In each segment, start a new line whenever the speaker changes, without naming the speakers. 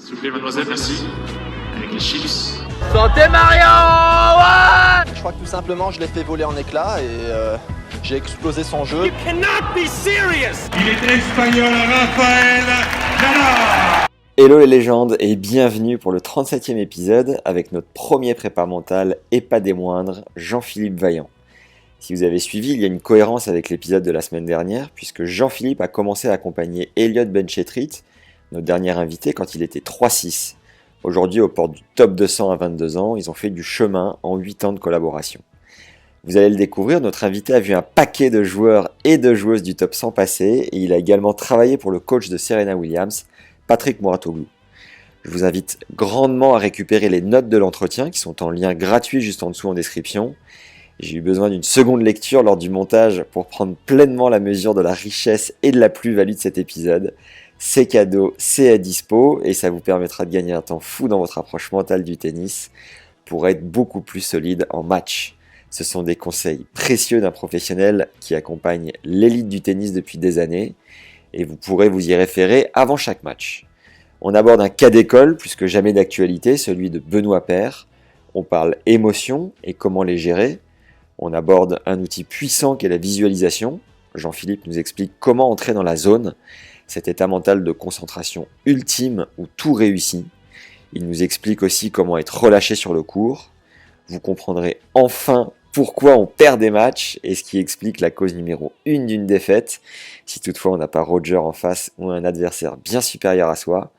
S'il vous plaît, mademoiselle, merci. Avec les chips.
Santé Mario, ouais.
Je crois que tout simplement, je l'ai fait voler en éclats et j'ai explosé son jeu.
You cannot be serious.
Il est espagnol, Rafael Nadal.
Hello les légendes et bienvenue pour le 37e épisode avec notre premier prépa mental et pas des moindres, Jean-Philippe Vaillant. Si vous avez suivi, il y a une cohérence avec l'épisode de la semaine dernière puisque Jean-Philippe a commencé à accompagner Elliot Benchetrit, notre dernier invité, quand il était 3-6. Aujourd'hui, aux portes du top 200 à 22 ans, ils ont fait du chemin en 8 ans de collaboration. Vous allez le découvrir, notre invité a vu un paquet de joueurs et de joueuses du top 100 passer et il a également travaillé pour le coach de Serena Williams, Patrick Mouratoglou. Je vous invite grandement à récupérer les notes de l'entretien qui sont en lien gratuit juste en dessous en description. J'ai eu besoin d'une seconde lecture lors du montage pour prendre pleinement la mesure de la richesse et de la plus-value de cet épisode. C'est cadeau, c'est à dispo et ça vous permettra de gagner un temps fou dans votre approche mentale du tennis pour être beaucoup plus solide en match. Ce sont des conseils précieux d'un professionnel qui accompagne l'élite du tennis depuis des années et vous pourrez vous y référer avant chaque match. On aborde un cas d'école plus que jamais d'actualité, celui de Benoît Paire. On parle émotions et comment les gérer. On aborde un outil puissant qu'est la visualisation. Jean-Philippe nous explique comment entrer dans la zone, cet état mental de concentration ultime où tout réussit. Il nous explique aussi comment être relâché sur le court. Vous comprendrez enfin pourquoi on perd des matchs et ce qui explique la cause numéro 1 d'une défaite, si toutefois on n'a pas Roger en face ou un adversaire bien supérieur à soi.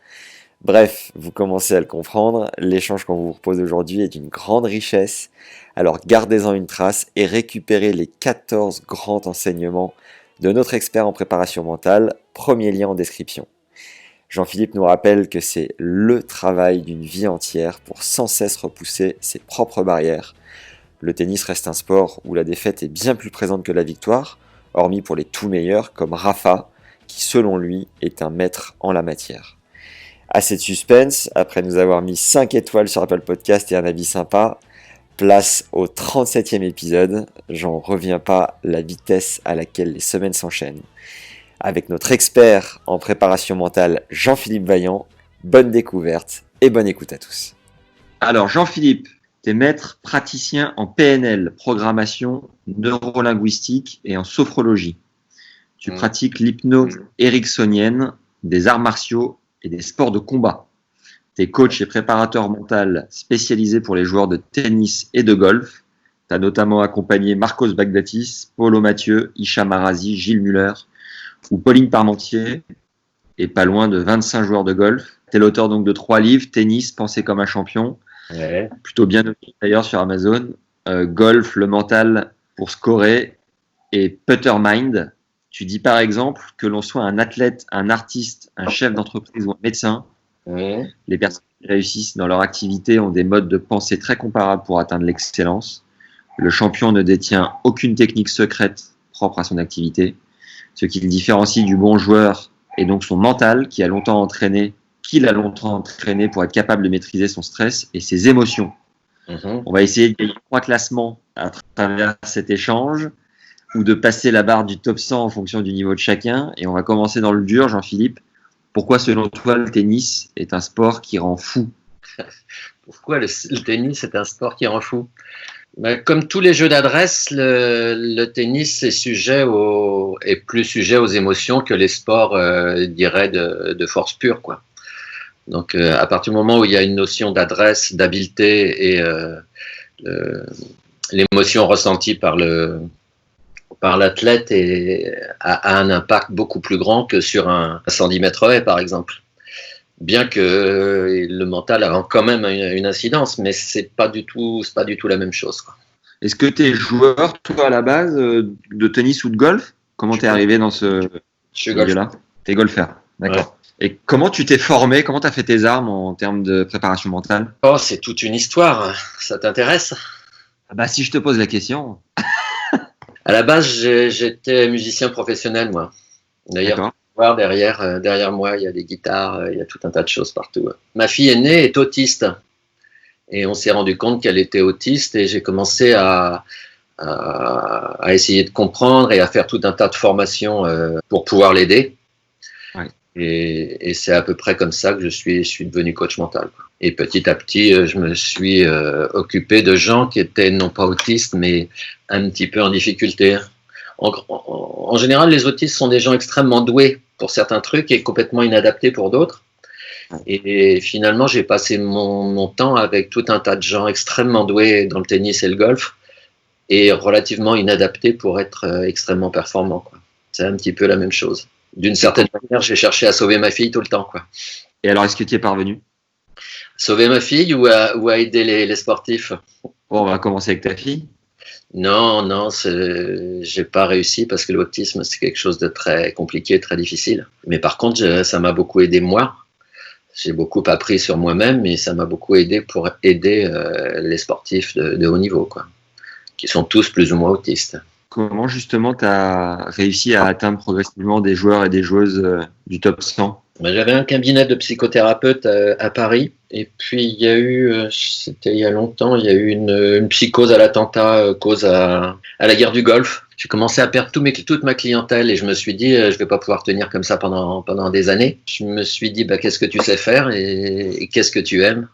Bref, vous commencez à le comprendre, l'échange qu'on vous propose aujourd'hui est d'une grande richesse, alors gardez-en une trace et récupérez les 14 grands enseignements de notre expert en préparation mentale, premier lien en description. Jean-Philippe nous rappelle que c'est le travail d'une vie entière pour sans cesse repousser ses propres barrières. Le tennis reste un sport où la défaite est bien plus présente que la victoire, hormis pour les tout meilleurs comme Rafa, qui selon lui est un maître en la matière. Assez de suspense, après nous avoir mis 5 étoiles sur Apple Podcast et un avis sympa, place au 37e épisode. J'en reviens pas, la vitesse à laquelle les semaines s'enchaînent. Avec notre expert en préparation mentale, Jean-Philippe Vaillant, bonne découverte et bonne écoute à tous. Alors Jean-Philippe, tu es maître praticien en PNL, programmation neurolinguistique et en sophrologie. Tu pratiques l'hypnose ericksonienne, des arts martiaux et des sports de combat. Tu es coach et préparateur mental spécialisé pour les joueurs de tennis et de golf. Tu as notamment accompagné Marcos Baghdatis, Paulo Mathieu, Hicham Arazi, Gilles Muller ou Pauline Parmentier et pas loin de 25 joueurs de golf. Tu es l'auteur donc de 3 livres, Tennis, Penser comme un champion, plutôt bien noté d'ailleurs sur Amazon, Golf, le mental pour scorer et Putter Mind. Tu dis par exemple que l'on soit un athlète, un artiste, un chef d'entreprise ou un médecin, les personnes qui réussissent dans leur activité ont des modes de pensée très comparables pour atteindre l'excellence. Le champion ne détient aucune technique secrète propre à son activité. Ce qui le différencie du bon joueur est donc son mental qu'il a longtemps entraîné pour être capable de maîtriser son stress et ses émotions. On va essayer de gagner 3 classements à travers cet échange ou de passer la barre du top 100 en fonction du niveau de chacun. Et on va commencer dans le dur, Jean-Philippe. Pourquoi, selon toi, le tennis est un sport qui rend fou ?
Pourquoi le tennis est un sport qui rend fou ? Comme tous les jeux d'adresse, le tennis est plus sujet aux émotions que les sports, de force pure, quoi. Donc, à partir du moment où il y a une notion d'adresse, d'habileté et l'émotion ressentie par l'athlète a un impact beaucoup plus grand que sur un 110 mètres haies, par exemple. Bien que le mental a quand même une incidence, mais c'est pas du tout la même chose, quoi.
Est-ce que tu es joueur, toi, à la base, de tennis ou de golf ? Comment tu es arrivé dans ce milieu-là ? Tu es golfeur, d'accord. Ouais. Et comment tu t'es formé ? Comment tu as fait tes armes en termes de préparation mentale ?
Oh, c'est toute une histoire. Ça t'intéresse ?
Si je te pose la question.
À la base, j'étais musicien professionnel, moi. D'ailleurs, derrière moi, il y a des guitares, il y a tout un tas de choses partout. Ma fille aînée est autiste. Et on s'est rendu compte qu'elle était autiste et j'ai commencé à essayer de comprendre et à faire tout un tas de formations pour pouvoir l'aider. Ouais. Et c'est à peu près comme ça que je suis devenu coach mental, quoi. Et petit à petit, je me suis occupé de gens qui étaient non pas autistes, mais un petit peu en difficulté. En général, les autistes sont des gens extrêmement doués pour certains trucs et complètement inadaptés pour d'autres. Et finalement, j'ai passé mon temps avec tout un tas de gens extrêmement doués dans le tennis et le golf et relativement inadaptés pour être extrêmement performants, quoi. C'est un petit peu la même chose. D'une certaine manière, j'ai cherché à sauver ma fille tout le temps, quoi.
Et alors, est-ce que tu y es parvenu?
Sauver ma fille ou à aider les sportifs?
Bon, on va commencer avec ta fille.
Non, j'ai pas réussi parce que l'autisme, c'est quelque chose de très compliqué, très difficile. Mais par contre, ça m'a beaucoup aidé moi. J'ai beaucoup appris sur moi-même, mais ça m'a beaucoup aidé pour aider les sportifs de haut niveau, quoi, qui sont tous plus ou moins autistes.
Comment justement tu as réussi à atteindre progressivement des joueurs et des joueuses du top 100?
J'avais un cabinet de psychothérapeute à Paris, et puis il y a eu, c'était il y a longtemps, il y a eu une psychose à l'attentat, cause à la guerre du Golfe. J'ai commencé à perdre toute ma clientèle et je me suis dit, je vais pas pouvoir tenir comme ça pendant des années. Je me suis dit, qu'est-ce que tu sais faire et qu'est-ce que tu aimes?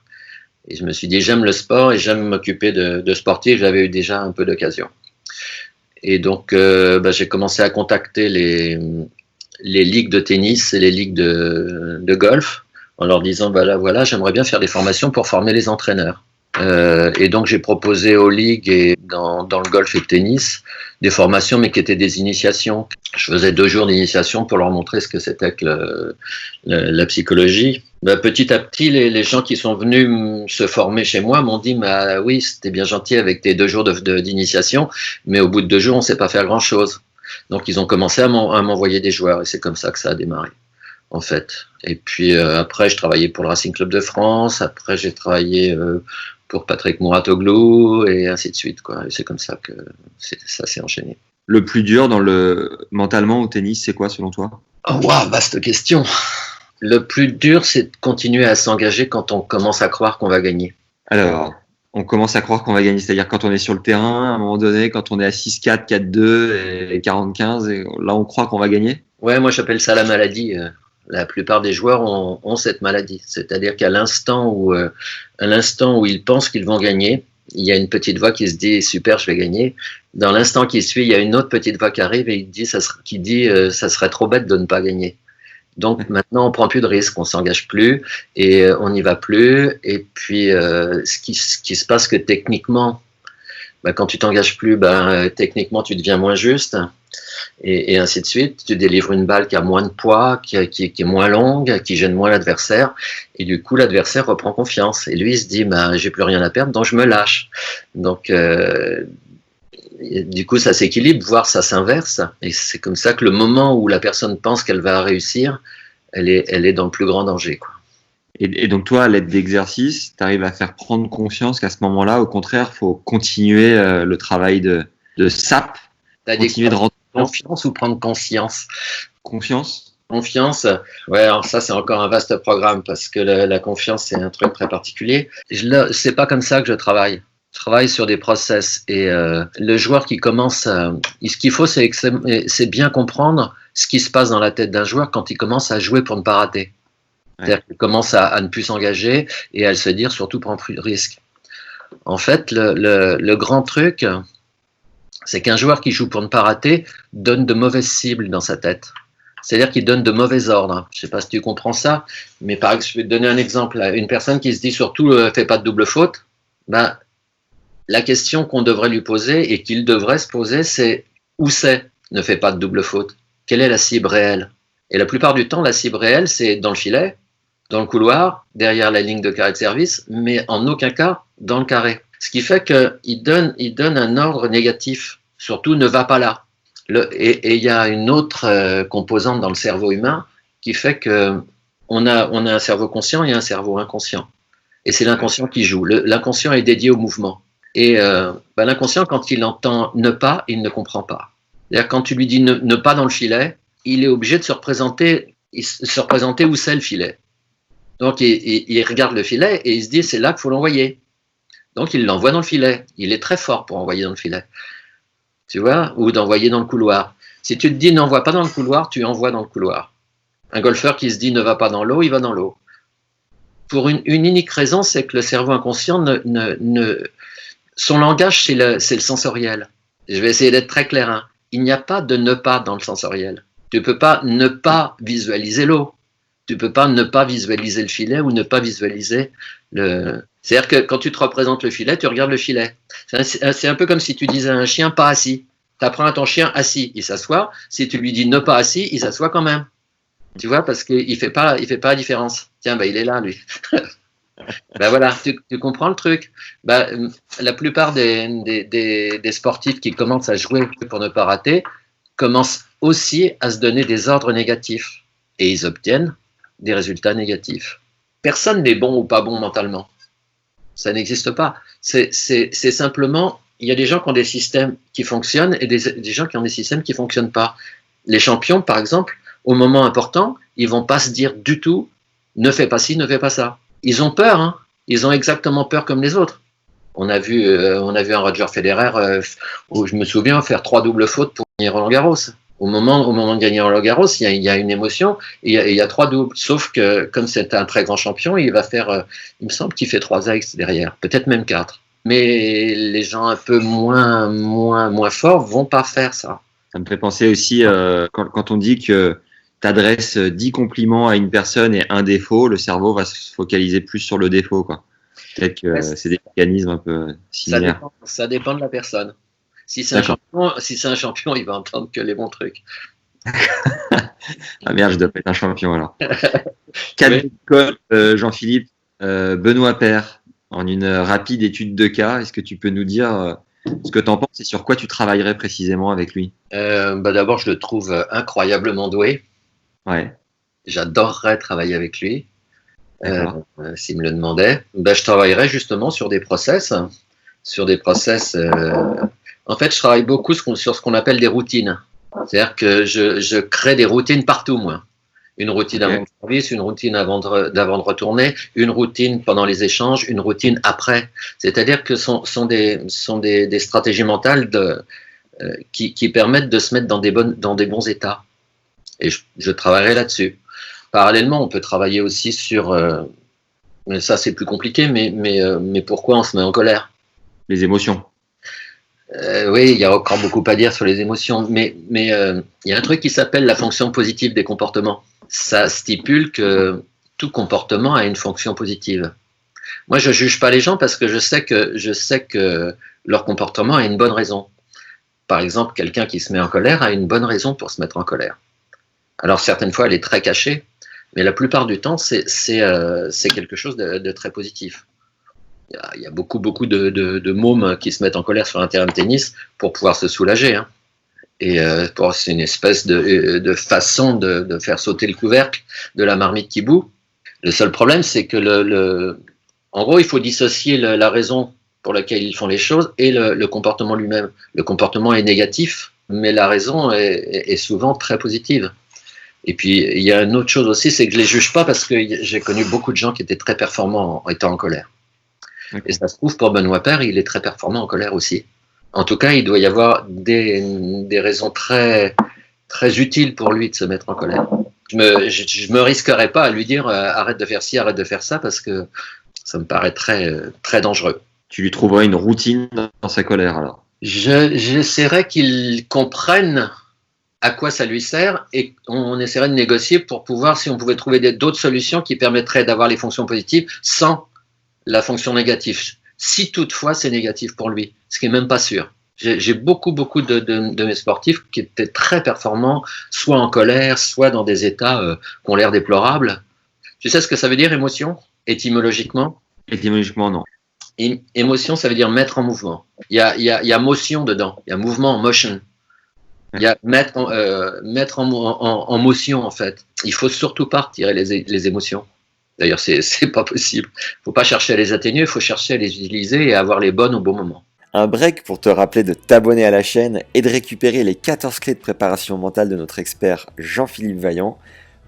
Et je me suis dit, j'aime le sport et j'aime m'occuper de sportifs. J'avais eu déjà un peu d'occasion. Et donc, j'ai commencé à contacter les ligues de tennis et les ligues de golf en leur disant, voilà, j'aimerais bien faire des formations pour former les entraîneurs. Et donc, j'ai proposé aux ligues et dans le golf et le tennis des formations, mais qui étaient des initiations. Je faisais 2 jours d'initiation pour leur montrer ce que c'était que la psychologie. Petit à petit, les gens qui sont venus se former chez moi m'ont dit, oui, c'était bien gentil avec tes 2 jours d'initiation, mais au bout de 2 jours, on ne sait pas faire grand-chose. Donc, ils ont commencé à m'envoyer des joueurs et c'est comme ça que ça a démarré, en fait. Et puis, après, je travaillais pour le Racing Club de France. Après, j'ai travaillé pour Patrick Mouratoglou et ainsi de suite, quoi. Et c'est comme ça que ça s'est enchaîné.
Le plus dur mentalement au tennis, c'est quoi selon toi?
Oh, wow, vaste question. Le plus dur, c'est de continuer à s'engager quand on commence à croire qu'on va gagner.
Alors, on commence à croire qu'on va gagner, c'est-à-dire quand on est sur le terrain, à un moment donné, quand on est à 6-4, 4-2 et 40-15, et là on croit qu'on va gagner?
Ouais, moi j'appelle ça la maladie. La plupart des joueurs ont cette maladie. C'est-à-dire qu'à l'instant où ils pensent qu'ils vont gagner, il y a une petite voix qui se dit « super, je vais gagner ». Dans l'instant qui suit, il y a une autre petite voix qui arrive et qui dit « ça serait trop bête de ne pas gagner ». Donc maintenant, on prend plus de risques, on s'engage plus et on n'y va plus. Et puis, ce qui se passe que techniquement, quand tu t'engages plus, techniquement, tu deviens moins juste. Et ainsi de suite, tu délivres une balle qui a moins de poids, qui est moins longue, qui gêne moins l'adversaire, et du coup l'adversaire reprend confiance. Et lui il se dit, j'ai plus rien à perdre, donc je me lâche. Donc du coup ça s'équilibre, voire ça s'inverse, et c'est comme ça que le moment où la personne pense qu'elle va réussir, elle est dans le plus grand danger, quoi.
Et donc toi, à l'aide d'exercices, tu arrives à faire prendre conscience qu'à ce moment-là, au contraire, il faut continuer le travail de SAP, continuer de rendre
confiance ou prendre conscience.
Confiance.
Confiance, ouais, alors ça c'est encore un vaste programme parce que la confiance c'est un truc très particulier. C'est pas comme ça que je travaille. Je travaille sur des process et le joueur qui commence, ce qu'il faut c'est bien comprendre ce qui se passe dans la tête d'un joueur quand il commence à jouer pour ne pas rater. Ouais. C'est-à-dire qu'il commence à ne plus s'engager et à se dire surtout prendre plus de risques. En fait, le grand truc, c'est qu'un joueur qui joue pour ne pas rater donne de mauvaises cibles dans sa tête. C'est-à-dire qu'il donne de mauvais ordres. Je ne sais pas si tu comprends ça, mais par exemple, je vais te donner un exemple. Une personne qui se dit surtout fais pas de double faute, la question qu'on devrait lui poser et qu'il devrait se poser, c'est où c'est ne fais pas de double faute? Quelle est la cible réelle? Et la plupart du temps, la cible réelle, c'est dans le filet, dans le couloir, derrière la ligne de carré de service, mais en aucun cas dans le carré. Ce qui fait qu'il donne un ordre négatif. Surtout, ne va pas là. Et il y a une autre composante dans le cerveau humain qui fait qu'on a un cerveau conscient et un cerveau inconscient. Et c'est l'inconscient qui joue. L'inconscient est dédié au mouvement. Et l'inconscient, quand il entend ne pas, il ne comprend pas. C'est-à-dire quand tu lui dis ne pas dans le filet, il est obligé de se représenter où c'est le filet. Donc il regarde le filet et il se dit c'est là qu'il faut l'envoyer. Donc il l'envoie dans le filet. Il est très fort pour envoyer dans le filet. Tu vois, ou d'envoyer dans le couloir. Si tu te dis n'envoie pas dans le couloir, tu envoies dans le couloir. Un golfeur qui se dit ne va pas dans l'eau, il va dans l'eau. Pour une unique raison, c'est que le cerveau inconscient, son langage, c'est le sensoriel. Je vais essayer d'être très clair. Hein. Il n'y a pas de ne pas dans le sensoriel. Tu ne peux pas ne pas visualiser l'eau. Tu ne peux pas ne pas visualiser le filet ou ne pas visualiser le... C'est-à-dire que quand tu te représentes le filet, tu regardes le filet. C'est un peu comme si tu disais à un chien pas assis. Tu apprends à ton chien assis, il s'assoit. Si tu lui dis ne pas assis, il s'assoit quand même. Tu vois, parce qu'il ne fait pas la différence. Tiens, il est là, lui. Voilà, tu comprends le truc. La plupart des sportifs qui commencent à jouer pour ne pas rater commencent aussi à se donner des ordres négatifs. Et ils obtiennent des résultats négatifs. Personne n'est bon ou pas bon mentalement. Ça n'existe pas. C'est simplement, il y a des gens qui ont des systèmes qui fonctionnent et des gens qui ont des systèmes qui ne fonctionnent pas. Les champions, par exemple, au moment important, ils ne vont pas se dire du tout « ne fais pas ci, ne fais pas ça ». Ils ont peur, hein. Ils ont exactement peur comme les autres. On a vu un Roger Federer, où je me souviens, faire 3 doubles fautes pour gagner Roland-Garros. Au moment de gagner Roland-Garros, il y a une émotion, et il y a 3 doubles. Sauf que, comme c'est un très grand champion, il va faire, il me semble qu'il fait 3 ex derrière, peut-être même 4. Mais les gens un peu moins forts vont pas faire ça.
Ça me fait penser aussi, quand on dit que tu adresses 10 compliments à une personne et un défaut, le cerveau va se focaliser plus sur le défaut, quoi. Peut-être que c'est des mécanismes un peu similaires.
Ça dépend de la personne. Si c'est un champion, il va entendre que les bons trucs.
Ah merde, je dois pas être un champion alors. Jean-Philippe, Benoît Paire, en une rapide étude de cas, est-ce que tu peux nous dire ce que tu en penses et sur quoi tu travaillerais précisément avec lui?
D'abord, je le trouve incroyablement doué.
Ouais.
J'adorerais travailler avec lui. S'il me le demandait, je travaillerais justement sur des process. En fait, je travaille beaucoup sur ce qu'on appelle des routines. C'est-à-dire que je crée des routines partout, moi. Une routine avant le service, une routine avant de retourner, une routine pendant les échanges, une routine après. C'est-à-dire que sont des stratégies mentales qui permettent de se mettre dans des bons états. Et je travaillerai là-dessus. Parallèlement, on peut travailler aussi sur... mais ça, c'est plus compliqué, mais pourquoi on se met en colère?
Les émotions.
Oui, il y a encore beaucoup à dire sur les émotions, mais il y a un truc qui s'appelle la fonction positive des comportements. Ça stipule que tout comportement a une fonction positive. Moi, je ne juge pas les gens parce que je sais que leur comportement a une bonne raison. Par exemple, quelqu'un qui se met en colère a une bonne raison pour se mettre en colère. Alors, certaines fois, elle est très cachée, mais la plupart du temps, c'est quelque chose de très positif. Il y a beaucoup de mômes qui se mettent en colère sur un terrain de tennis pour pouvoir se soulager. Hein. Et c'est une espèce de façon de faire sauter le couvercle de la marmite qui bout. Le seul problème, c'est que en gros, il faut dissocier la raison pour laquelle ils font les choses et le comportement lui-même. Le comportement est négatif, mais la raison est souvent très positive. Et puis, il y a une autre chose aussi, c'est que je ne les juge pas parce que j'ai connu beaucoup de gens qui étaient très performants en étant en colère. Okay. Et ça se trouve, pour Benoît Paire, il est très performant en colère aussi. En tout cas, il doit y avoir des raisons très, très utiles pour lui de se mettre en colère. Je me risquerais pas à lui dire arrête de faire ci, arrête de faire ça, parce que ça me paraît très, très dangereux.
Tu lui trouverais une routine dans sa colère alors?
J'essaierais qu'il comprenne à quoi ça lui sert et on essaierait de négocier pour pouvoir, si on pouvait trouver d'autres solutions qui permettraient d'avoir les fonctions positives sans la fonction négative. Si toutefois c'est négatif pour lui, ce qui n'est même pas sûr. J'ai beaucoup de mes sportifs qui étaient très performants, soit en colère, soit dans des états qui ont l'air déplorables. Tu sais ce que ça veut dire, émotion, étymologiquement?
Étymologiquement, non.
Émotion, ça veut dire mettre en mouvement. Il y a motion dedans, il y a mouvement, motion. Il y a mettre en motion, en fait. Il faut surtout pas retirer les émotions. D'ailleurs, c'est pas possible. Faut pas chercher à les atténuer, il faut chercher à les utiliser et à avoir les bonnes au bon moment.
Un break pour te rappeler de t'abonner à la chaîne et de récupérer les 14 clés de préparation mentale de notre expert Jean-Philippe Vaillant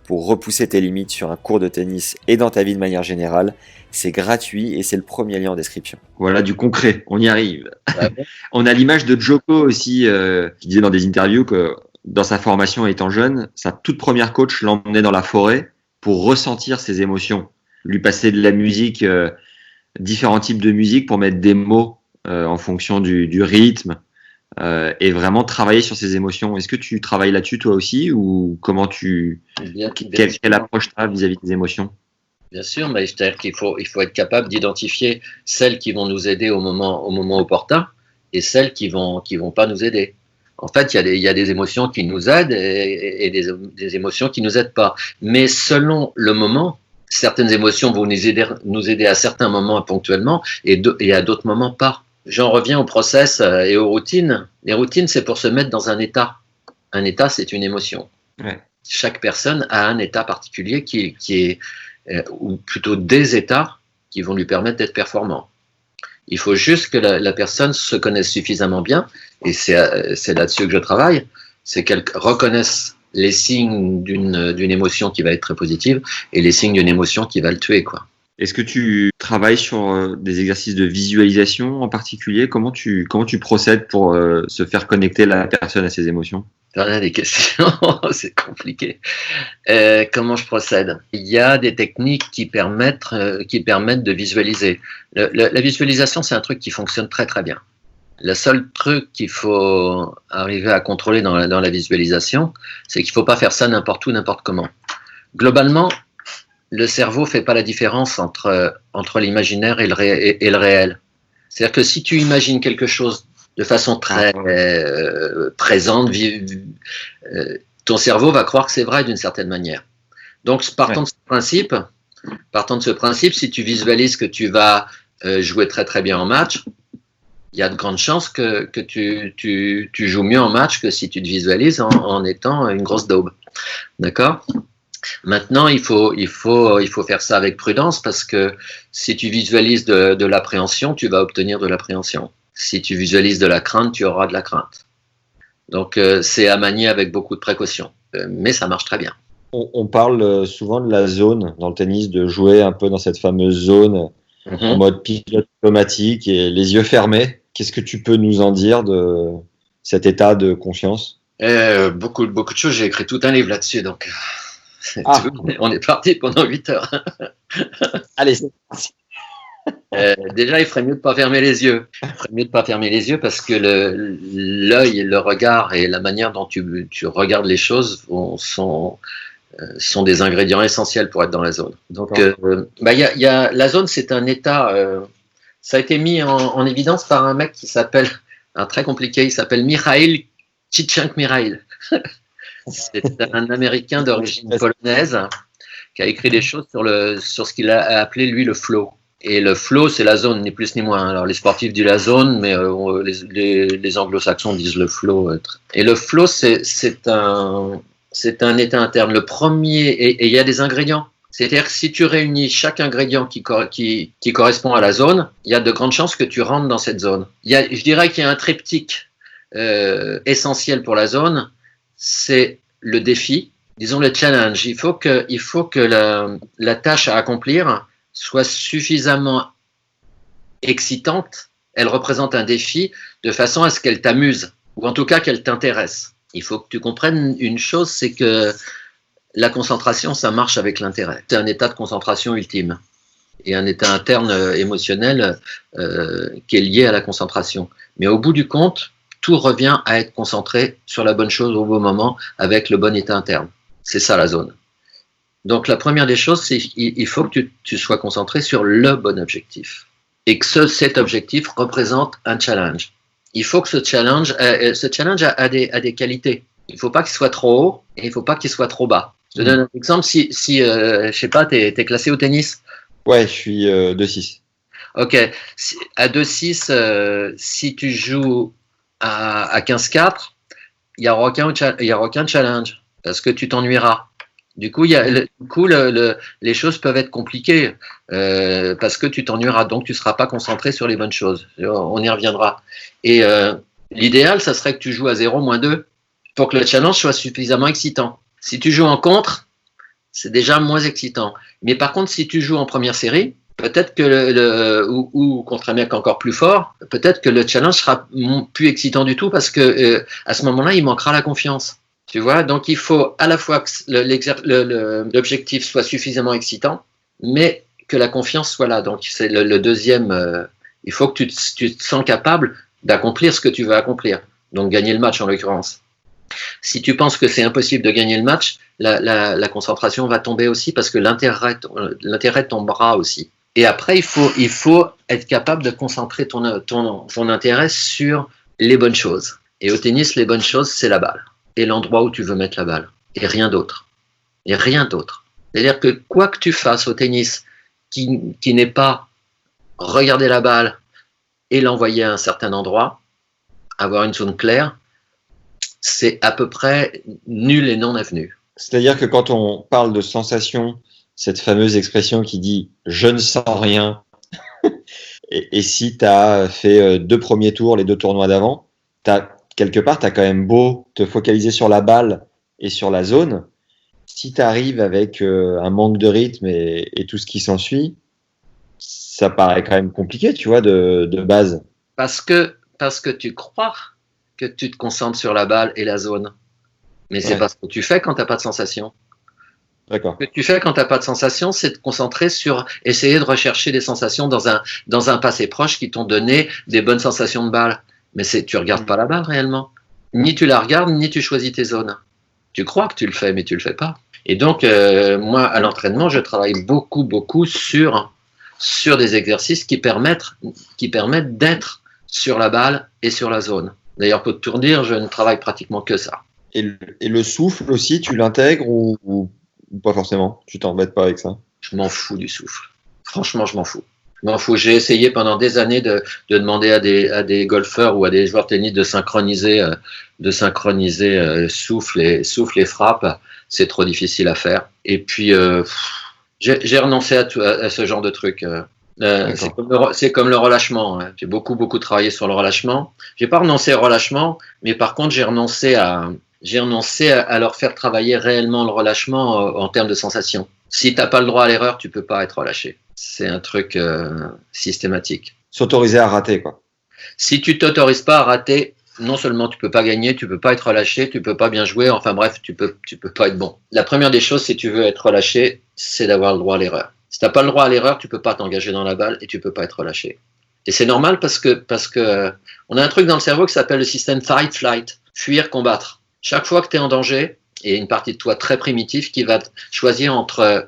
pour repousser tes limites sur un cours de tennis et dans ta vie de manière générale. C'est gratuit et c'est le premier lien en description. Voilà du concret, on y arrive. On a l'image de Djoko aussi, qui disait dans des interviews que dans sa formation étant jeune, sa toute première coach l'emmenait dans la forêt pour ressentir ses émotions, lui passer de la musique, différents types de musique pour mettre des mots en fonction du rythme et vraiment travailler sur ses émotions. Est-ce que tu travailles là-dessus toi aussi ou comment quelle approche tu as vis-à-vis des émotions?
Bien sûr, mais c'est-à-dire qu'il faut être capable d'identifier celles qui vont nous aider au moment opportun et celles qui vont pas nous aider. En fait, il y a des émotions qui nous aident et des émotions qui nous aident pas. Mais selon le moment, certaines émotions vont nous aider à certains moments ponctuellement et à d'autres moments pas. J'en reviens au process et aux routines. Les routines, c'est pour se mettre dans un état. Un état, c'est une émotion.
Ouais.
Chaque personne a un état particulier qui est ou plutôt des états qui vont lui permettre d'être performant. Il faut juste que la personne se connaisse suffisamment bien, et c'est là-dessus que je travaille, c'est qu'elle reconnaisse les signes d'une émotion qui va être très positive et les signes d'une émotion qui va le tuer, quoi.
Est-ce que tu travailles sur des exercices de visualisation en particulier? Comment tu procèdes pour se faire connecter la personne à ses émotions?
T'en des questions, c'est compliqué. Comment je procède? Il y a des techniques qui permettent de visualiser. La visualisation, c'est un truc qui fonctionne très très bien. Le seul truc qu'il faut arriver à contrôler dans la visualisation, c'est qu'il ne faut pas faire ça n'importe où, n'importe comment. Globalement, le cerveau ne fait pas la différence entre l'imaginaire et le réel. C'est-à-dire que si tu imagines quelque chose de façon très présente, ton cerveau va croire que c'est vrai d'une certaine manière. Donc, partant de ce principe, si tu visualises que tu vas jouer très très bien en match, il y a de grandes chances que tu joues mieux en match que si tu te visualises en étant une grosse daube. D'accord ? Maintenant, il faut faire ça avec prudence parce que si tu visualises de l'appréhension, tu vas obtenir de l'appréhension. Si tu visualises de la crainte, tu auras de la crainte. Donc, c'est à manier avec beaucoup de précaution. Mais ça marche très bien.
On parle souvent de la zone dans le tennis, de jouer un peu dans cette fameuse zone en mode pilote automatique et les yeux fermés. Qu'est-ce que tu peux nous en dire de cet état de confiance?
Beaucoup de choses. J'ai écrit tout un livre là-dessus. Donc, on est parti pendant 8 heures.
Allez, c'est parti.
Déjà, il ferait mieux de pas fermer les yeux. Parce que l'œil, le regard et la manière dont tu regardes les choses sont des ingrédients essentiels pour être dans la zone. Donc, la zone, c'est un état. Ça a été mis en évidence par un mec qui s'appelle, très compliqué, il s'appelle Mikhail Csikszentmihalyi. C'est un Américain d'origine polonaise qui a écrit des choses sur ce qu'il a appelé lui le flow. Et le flow, c'est la zone, ni plus ni moins. Alors les sportifs disent la zone, mais les anglo-saxons disent le flow. Et le flow, c'est un état interne. Le premier, et il y a des ingrédients. C'est-à-dire que si tu réunis chaque ingrédient qui correspond à la zone, il y a de grandes chances que tu rentres dans cette zone. Je dirais qu'il y a un triptyque essentiel pour la zone, c'est le défi, disons le challenge. Il faut que la tâche à accomplir soit suffisamment excitante, elle représente un défi de façon à ce qu'elle t'amuse, ou en tout cas qu'elle t'intéresse. Il faut que tu comprennes une chose, c'est que la concentration, ça marche avec l'intérêt. C'est un état de concentration ultime et un état interne émotionnel qui est lié à la concentration. Mais au bout du compte, tout revient à être concentré sur la bonne chose au bon moment avec le bon état interne. C'est ça la zone. Donc la première des choses, c'est qu'il faut que tu sois concentré sur le bon objectif et que cet objectif représente un challenge. Il faut que ce challenge a des qualités. Il ne faut pas qu'il soit trop haut et il ne faut pas qu'il soit trop bas. Je te donne un exemple. Si je sais pas, t'es classé au tennis?
Ouais, je suis 2-6.
Ok. À 2-6, si tu joues à 15-4, il n'y aura aucun challenge parce que tu t'ennuieras. Du coup, les choses peuvent être compliquées parce que tu t'ennuieras, donc tu ne seras pas concentré sur les bonnes choses. On y reviendra. Et l'idéal, ça serait que tu joues à 0-2 pour que le challenge soit suffisamment excitant. Si tu joues en contre, c'est déjà moins excitant. Mais par contre, si tu joues en première série, peut-être que ou contre un mec encore plus fort, peut-être que le challenge sera plus excitant du tout parce que à ce moment-là, il manquera la confiance. Tu vois, donc il faut à la fois que l'objectif soit suffisamment excitant, mais que la confiance soit là. Donc c'est le deuxième, il faut que tu te sens capable d'accomplir ce que tu veux accomplir, donc gagner le match en l'occurrence. Si tu penses que c'est impossible de gagner le match, la concentration va tomber aussi parce que l'intérêt tombera aussi. Et après, il faut être capable de concentrer ton intérêt sur les bonnes choses. Et au tennis, les bonnes choses, c'est la balle et l'endroit où tu veux mettre la balle et rien d'autre. Et rien d'autre. C'est-à-dire que quoi que tu fasses au tennis qui n'est pas regarder la balle et l'envoyer à un certain endroit, avoir une zone claire, c'est à peu près nul et non avenu.
C'est-à-dire que quand on parle de sensation, cette fameuse expression qui dit « je ne sens rien », et si tu as fait 2 premiers tours, les 2 tournois d'avant, quelque part, tu as quand même beau te focaliser sur la balle et sur la zone, si tu arrives avec un manque de rythme et tout ce qui s'ensuit, ça paraît quand même compliqué, tu vois, de base.
Parce que tu crois que tu te concentres sur la balle et la zone. Mais c'est pas ce que tu fais quand tu n'as pas de sensation.
D'accord.
Ce que tu fais quand tu n'as pas de sensation, c'est te concentrer sur essayer de rechercher des sensations dans un passé proche qui t'ont donné des bonnes sensations de balle. Mais tu regardes pas la balle réellement. Ni tu la regardes, ni tu choisis tes zones. Tu crois que tu le fais, mais tu le fais pas. Et donc, moi, à l'entraînement, je travaille beaucoup sur des exercices qui permettent d'être sur la balle et sur la zone. D'ailleurs, pour te dire, je ne travaille pratiquement que ça.
Et le souffle aussi, tu l'intègres ou pas forcément? Tu t'embêtes pas avec ça?
Je m'en fous du souffle. Franchement, je m'en fous. J'ai essayé pendant des années de demander à des golfeurs ou à des joueurs de tennis de synchroniser souffle et frappe. C'est trop difficile à faire. Et puis, j'ai renoncé à ce genre de truc. C'est comme le relâchement. Hein. J'ai beaucoup travaillé sur le relâchement. J'ai pas renoncé au relâchement, mais par contre, j'ai renoncé à leur faire travailler réellement le relâchement en termes de sensations. Si t'as pas le droit à l'erreur, tu peux pas être relâché. C'est un truc systématique.
S'autoriser à rater, quoi.
Si tu t'autorises pas à rater, non seulement tu peux pas gagner, tu peux pas être relâché, tu peux pas bien jouer, enfin bref, tu peux pas être bon. La première des choses, si tu veux être relâché, c'est d'avoir le droit à l'erreur. Si t'as pas le droit à l'erreur, tu peux pas t'engager dans la balle et tu peux pas être relâché. Et c'est normal parce que on a un truc dans le cerveau qui s'appelle le système fight-flight, fuir, combattre. Chaque fois que tu es en danger, il y a une partie de toi très primitive qui va choisir entre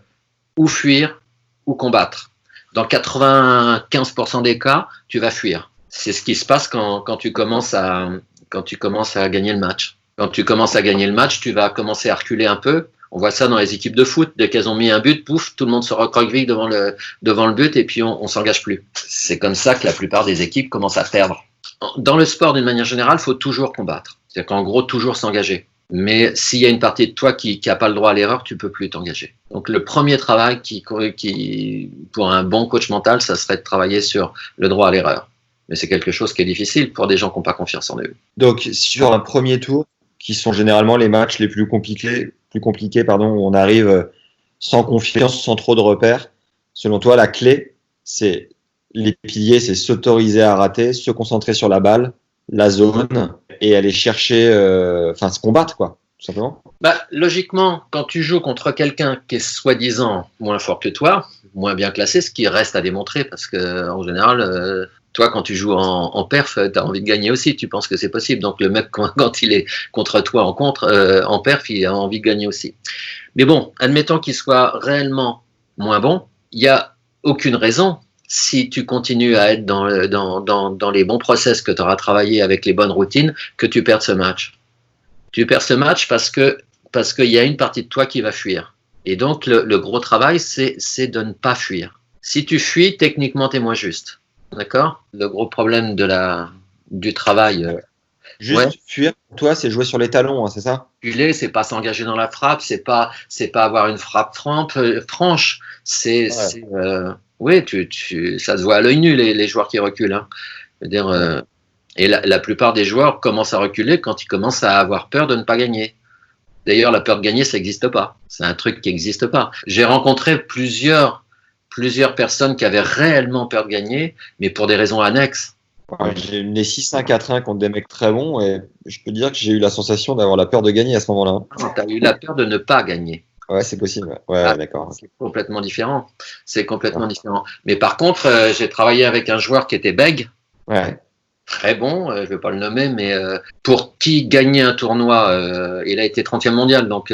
ou fuir ou combattre. Dans 95% des cas, tu vas fuir. C'est ce qui se passe quand tu commences à gagner le match. Quand tu commences à gagner le match, tu vas commencer à reculer un peu. On voit ça dans les équipes de foot. Dès qu'elles ont mis un but, pouf, tout le monde se recroqueville devant le but et puis on s'engage plus. C'est comme ça que la plupart des équipes commencent à perdre. Dans le sport, d'une manière générale, il faut toujours combattre. C'est-à-dire qu'en gros, toujours s'engager. Mais s'il y a une partie de toi qui n'a pas le droit à l'erreur, tu peux plus t'engager. Donc le premier travail pour un bon coach mental, ça serait de travailler sur le droit à l'erreur. Mais c'est quelque chose qui est difficile pour des gens qui n'ont pas confiance en eux.
Donc sur un premier tour, qui sont généralement les matchs les plus compliqués, où on arrive sans confiance, sans trop de repères, selon toi, la clé, c'est les piliers, c'est s'autoriser à rater, se concentrer sur la balle, la zone et aller chercher, se combattre, quoi, tout simplement.
Logiquement, quand tu joues contre quelqu'un qui est soi-disant moins fort que toi, moins bien classé, ce qui reste à démontrer, parce que en général, toi, quand tu joues en perf, tu as envie de gagner aussi, tu penses que c'est possible. Donc le mec, quand il est contre toi en perf, il a envie de gagner aussi. Mais bon, admettons qu'il soit réellement moins bon, il n'y a aucune raison. Si tu continues à être dans les bons process que tu auras travaillé avec les bonnes routines, que tu perds ce match. Tu perds ce match parce qu'il y a une partie de toi qui va fuir. Et donc, le gros travail, c'est de ne pas fuir. Si tu fuis, techniquement, tu es moins juste. D'accord ? Le gros problème du travail...
fuir, pour toi, c'est jouer sur les talons, hein, c'est ça ?
Reculer, c'est pas s'engager dans la frappe, c'est pas avoir une frappe franche. Oui, ça se voit à l'œil nu, les joueurs qui reculent. Hein. Je veux dire, et la plupart des joueurs commencent à reculer quand ils commencent à avoir peur de ne pas gagner. D'ailleurs, la peur de gagner, ça n'existe pas. C'est un truc qui n'existe pas. J'ai rencontré plusieurs personnes qui avaient réellement peur de gagner, mais pour des raisons annexes.
Ouais, j'ai mené 6-1-4-1 contre des mecs très bons et je peux dire que j'ai eu la sensation d'avoir la peur de gagner à ce moment-là.
Tu as eu la peur de ne pas gagner.
Ouais, c'est possible. Ouais, d'accord.
C'est complètement différent. C'est complètement différent. Mais par contre, j'ai travaillé avec un joueur qui était bègue.
Ouais.
Très bon, je ne vais pas le nommer, mais pour qui gagner un tournoi, il a été 30e mondial, donc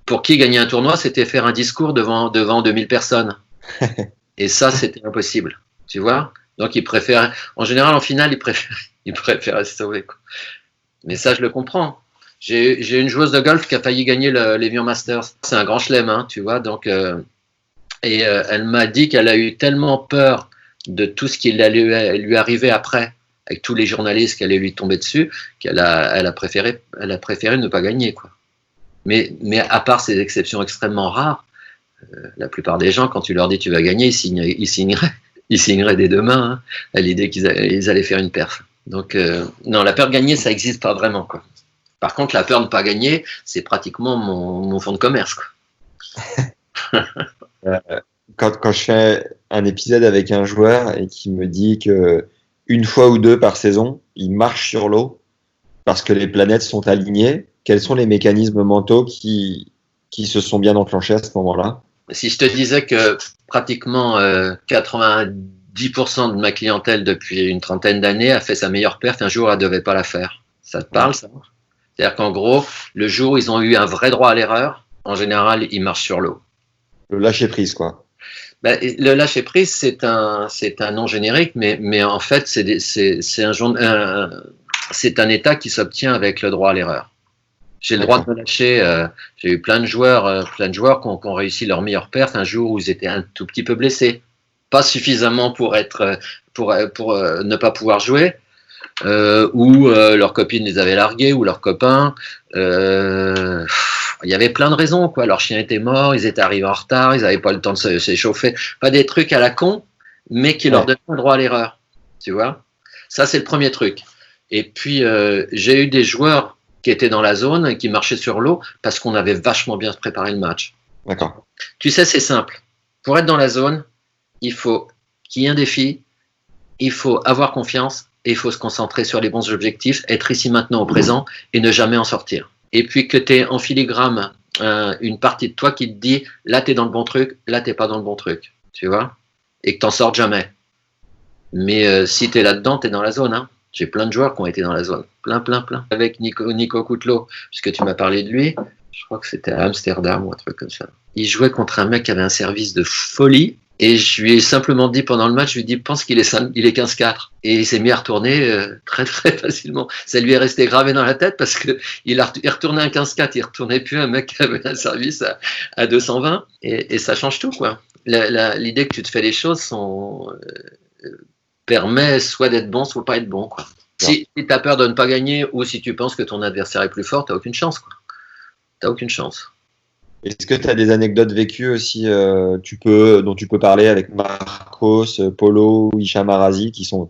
pour qui gagner un tournoi, c'était faire un discours devant 2000 personnes. Et ça, c'était impossible, tu vois. Donc, il préfère, en général, en finale, il préfère se sauver, quoi. Mais ça, je le comprends. J'ai une joueuse de golf qui a failli gagner l'Evian Masters. C'est un grand chelem, hein, tu vois. Donc, elle m'a dit qu'elle a eu tellement peur de tout ce qui allait lui arriver après, avec tous les journalistes qui allaient lui tomber dessus, qu'elle a préféré ne pas gagner, quoi. Mais à part ces exceptions extrêmement rares, la plupart des gens, quand tu leur dis tu vas gagner, ils signeraient des deux mains, hein, à l'idée qu'ils allaient faire une perf. Donc, non, la peur de gagner, ça n'existe pas vraiment, quoi. Par contre, la peur de ne pas gagner, c'est pratiquement mon fonds de commerce, quoi.
Quand je fais un épisode avec un joueur et qui me dit que une fois ou deux par saison, il marche sur l'eau parce que les planètes sont alignées, quels sont les mécanismes mentaux qui se sont bien enclenchés à ce moment-là?
Si je te disais que pratiquement 90% de ma clientèle depuis une trentaine d'années a fait sa meilleure perte, un jour elle ne devait pas la faire. Ça te parle, ça? C'est-à-dire qu'en gros, le jour où ils ont eu un vrai droit à l'erreur, en général, ils marchent sur l'eau.
Le lâcher-prise, quoi.
Ben, le lâcher-prise, c'est un nom générique, mais en fait, c'est un état qui s'obtient avec le droit à l'erreur. J'ai le droit de me lâcher. J'ai eu plein de joueurs qui ont réussi leur meilleure perte un jour où ils étaient un tout petit peu blessés, pas suffisamment pour ne pas pouvoir jouer, ou leurs copines les avaient largués, ou leurs copains. Il y avait plein de raisons, quoi. Leur chien était mort, ils étaient arrivés en retard, ils n'avaient pas le temps de s'échauffer. Pas des trucs à la con, mais qui leur donnaient un droit à l'erreur. Tu vois? Ça, c'est le premier truc. Et puis, j'ai eu des joueurs qui étaient dans la zone et qui marchaient sur l'eau parce qu'on avait vachement bien préparé le match.
D'accord.
Tu sais, c'est simple. Pour être dans la zone, il faut qu'il y ait un défi, il faut avoir confiance et il faut se concentrer sur les bons objectifs, être ici maintenant au présent et ne jamais en sortir. Et puis que tu aies en filigrane une partie de toi qui te dit là, tu es dans le bon truc, là, tu n'es pas dans le bon truc. Tu vois? Et que tu n'en sortes jamais. Mais si tu es là-dedans, tu es dans la zone, hein. J'ai plein de joueurs qui ont été dans la zone. Plein. Avec Nico Coutelot, puisque tu m'as parlé de lui, je crois que c'était à Amsterdam ou un truc comme ça. Il jouait contre un mec qui avait un service de folie. Et je lui ai simplement dit pendant le match, je lui ai dit, pense qu'il est 15-4. Et il s'est mis à retourner très facilement. Ça lui est resté gravé dans la tête parce que il retournait un 15-4, il retournait plus un mec qui avait un service à 220. Et ça change tout, quoi. L'idée que tu te fais les choses permet soit d'être bon, soit pas être bon, quoi. Si tu as peur de ne pas gagner ou si tu penses que ton adversaire est plus fort, tu n'as aucune chance, quoi. Tu n'as aucune chance.
Est-ce que tu as des anecdotes vécues aussi dont tu peux parler avec Marcos, Polo, Hicham Arazi qui sont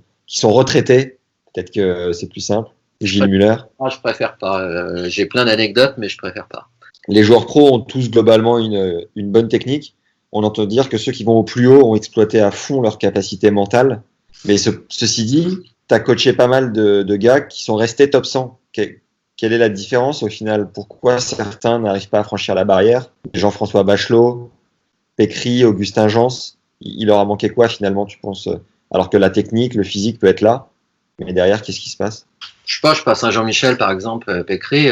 retraités? Peut-être que c'est plus simple. Gilles Muller.
Je préfère pas. J'ai plein d'anecdotes, mais je préfère pas.
Les joueurs pros ont tous globalement une bonne technique. On entend dire que ceux qui vont au plus haut ont exploité à fond leur capacité mentale. Mais ceci dit, tu as coaché pas mal de gars qui sont restés top 100. Quelle est la différence au final? Pourquoi certains n'arrivent pas à franchir la barrière? Jean-François Bachelot, Pécry, Augustin Jans, il leur a manqué quoi finalement, tu penses? Alors que la technique, le physique peut être là, mais derrière, qu'est-ce qui se passe?
Je sais pas, je passe à Jean-Michel par exemple, Pécry,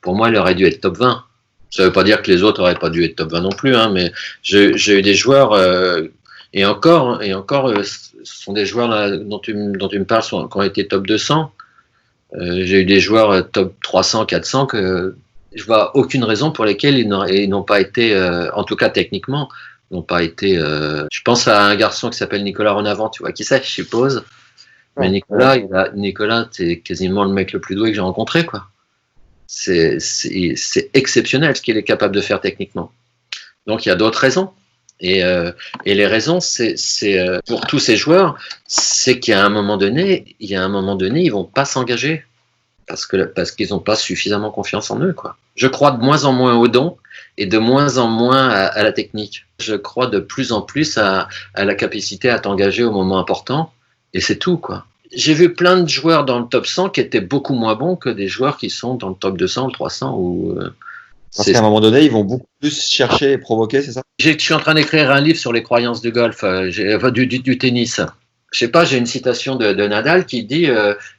pour moi, il aurait dû être top 20. Ça veut pas dire que les autres auraient pas dû être top 20 non plus, hein, mais j'ai eu des joueurs, et encore, ce sont des joueurs là, dont tu me parles qui ont été top 200. J'ai eu des joueurs top 300, 400 que je vois aucune raison pour lesquelles ils n'ont pas été, en tout cas techniquement, n'ont pas été. Je pense à un garçon qui s'appelle Nicolas Renavant, tu vois qui c'est, je suppose. Mais Nicolas, c'est quasiment le mec le plus doué que j'ai rencontré, quoi. C'est exceptionnel ce qu'il est capable de faire techniquement. Donc il y a d'autres raisons. Et les raisons, c'est pour tous ces joueurs, c'est qu'à un moment donné, ils vont pas s'engager parce qu'ils n'ont pas suffisamment confiance en eux, quoi. Je crois de moins en moins au don et de moins en moins à la technique. Je crois de plus en plus à la capacité à t'engager au moment important et c'est tout, quoi. j'ai vu plein de joueurs dans le top 100 qui étaient beaucoup moins bons que des joueurs qui sont dans le top 200, le 300.
Parce qu'à un moment donné, ils vont beaucoup plus chercher et provoquer, c'est ça?
Je suis en train d'écrire un livre sur les croyances du golf, du tennis. Je sais pas, j'ai une citation de Nadal qui dit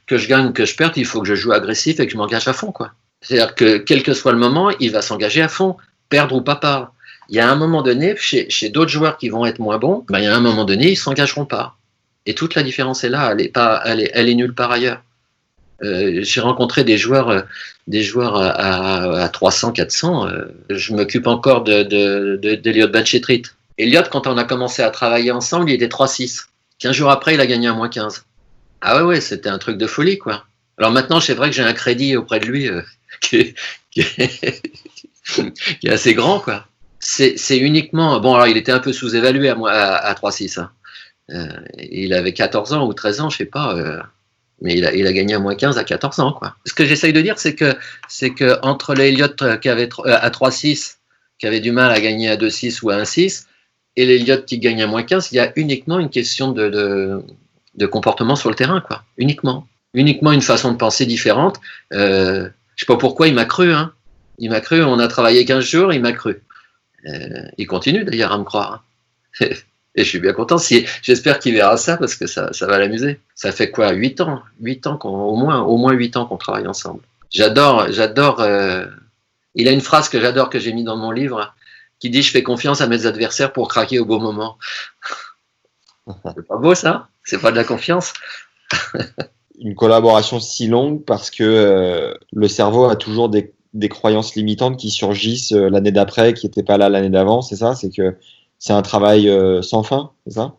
que je gagne ou que je perde, il faut que je joue agressif et que je m'engage à fond, quoi. C'est-à-dire que quel que soit le moment, il va s'engager à fond, perdre ou pas perdre. Il y a un moment donné, chez d'autres joueurs qui vont être moins bons, il y a un moment donné, ils s'engageront pas. Et toute la différence est là, elle est nulle part ailleurs. J'ai rencontré des joueurs à 300, 400. Je m'occupe encore d'Eliot Benchetrit. Eliot, quand on a commencé à travailler ensemble, il était 3-6. 15 jours après, il a gagné à moins 15. Ah ouais, c'était un truc de folie, quoi. Alors maintenant, c'est vrai que j'ai un crédit auprès de lui qui est assez grand, quoi. C'est uniquement... Bon, alors il était un peu sous-évalué à 3-6. Hein. Il avait 14 ans ou 13 ans, je sais pas... Mais il a gagné à moins 15 à 14 ans, quoi. Ce que j'essaye de dire, c'est que entre l'Eliot qui avait à 3-6, qui avait du mal à gagner à 2-6 ou à 1-6, et l'Eliot qui gagne à moins 15, il y a uniquement une question de comportement sur le terrain, quoi. Uniquement une façon de penser différente. Je sais pas pourquoi il m'a cru, hein. Il m'a cru, on a travaillé 15 jours, il m'a cru. Il continue d'ailleurs à me croire. Hein. Et je suis bien content. J'espère qu'il verra ça parce que ça va l'amuser. Ça fait quoi, 8 ans au moins 8 ans qu'on travaille ensemble. J'adore. Il a une phrase que j'adore, que j'ai mis dans mon livre, qui dit: je fais confiance à mes adversaires pour craquer au bon moment. C'est pas beau, ça? C'est pas de la confiance?
Une collaboration si longue parce que le cerveau a toujours des croyances limitantes qui surgissent l'année d'après, qui n'étaient pas là l'année d'avant, c'est ça? C'est que c'est un travail sans fin, c'est ça?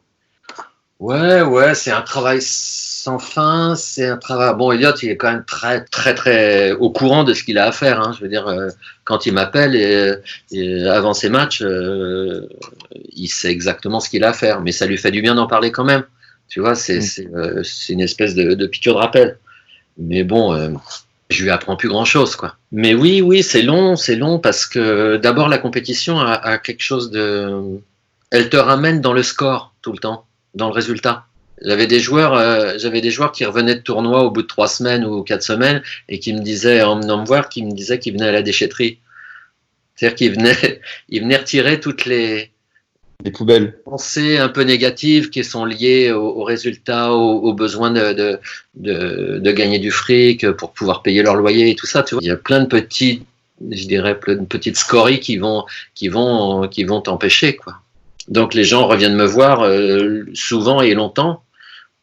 Ouais, c'est un travail sans fin, c'est un travail... Bon, Eliot, il est quand même très, très, très au courant de ce qu'il a à faire, hein. Je veux dire, quand il m'appelle et avant ses matchs, il sait exactement ce qu'il a à faire, mais ça lui fait du bien d'en parler quand même. Tu vois, c'est une espèce de piqûre de rappel. Mais bon, je lui apprends plus grand-chose, quoi. Mais oui, c'est long parce que d'abord, la compétition a quelque chose de... Elle te ramène dans le score tout le temps, dans le résultat. J'avais des joueurs qui revenaient de tournoi au bout de 3 semaines ou 4 semaines et qui me disaient, en venant me voir, qu'ils venaient à la déchetterie. C'est-à-dire qu'ils venaient retirer toutes les
poubelles,
pensées un peu négatives qui sont liées aux résultats, aux besoins de gagner du fric pour pouvoir payer leur loyer et tout ça. Tu vois, il y a plein de petites scories qui vont t'empêcher, quoi. Donc les gens reviennent me voir souvent et longtemps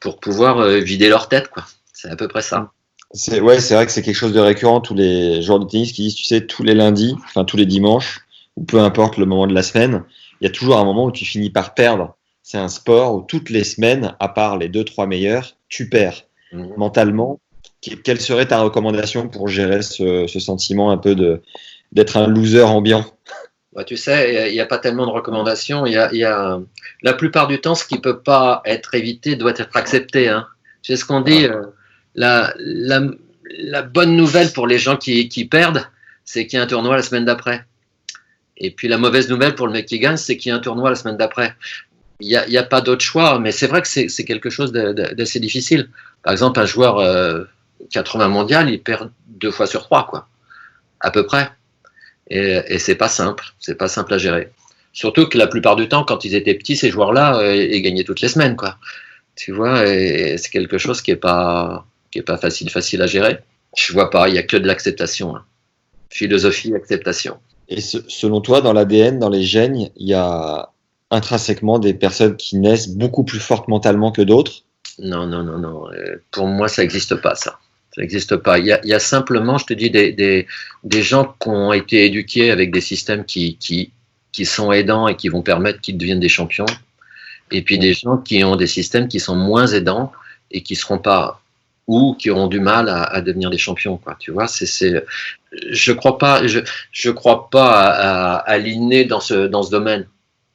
pour pouvoir vider leur tête, quoi. C'est à peu près ça.
C'est vrai que c'est quelque chose de récurrent. Tous les joueurs de tennis qui disent, tu sais, tous les lundis, enfin tous les dimanches, ou peu importe le moment de la semaine, il y a toujours un moment où tu finis par perdre. C'est un sport où toutes les semaines, à part les 2-3 meilleurs, tu perds. Mentalement, quelle serait ta recommandation pour gérer ce sentiment un peu d'être un loser ambiant?
Bah, tu sais, il n'y a pas tellement de recommandations. La plupart du temps, ce qui ne peut pas être évité doit être accepté, hein. C'est ce qu'on dit. La bonne nouvelle pour les gens qui perdent, c'est qu'il y a un tournoi la semaine d'après. Et puis la mauvaise nouvelle pour le mec qui gagne, c'est qu'il y a un tournoi la semaine d'après. Il y a pas d'autre choix, mais c'est vrai que c'est quelque chose d'assez difficile. Par exemple, un joueur 80 mondial, il perd 2 fois sur 3, quoi, à peu près. Et c'est pas simple à gérer. Surtout que la plupart du temps, quand ils étaient petits, ces joueurs-là, ils gagnaient toutes les semaines, quoi. Tu vois, et c'est quelque chose qui est pas facile à gérer. Je vois pas, il y a que de l'acceptation, hein. Philosophie, acceptation.
Et selon toi, dans l'ADN, dans les gènes, il y a intrinsèquement des personnes qui naissent beaucoup plus fortes mentalement que d'autres?
Non. Pour moi, ça n'existe pas, ça. Ça n'existe pas. Il y a simplement, je te dis, des gens qui ont été éduqués avec des systèmes qui sont aidants et qui vont permettre qu'ils deviennent des champions. Et puis des gens qui ont des systèmes qui sont moins aidants et qui seront pas, ou qui auront du mal à devenir des champions, quoi. Tu vois, je crois pas à l'inné dans ce domaine.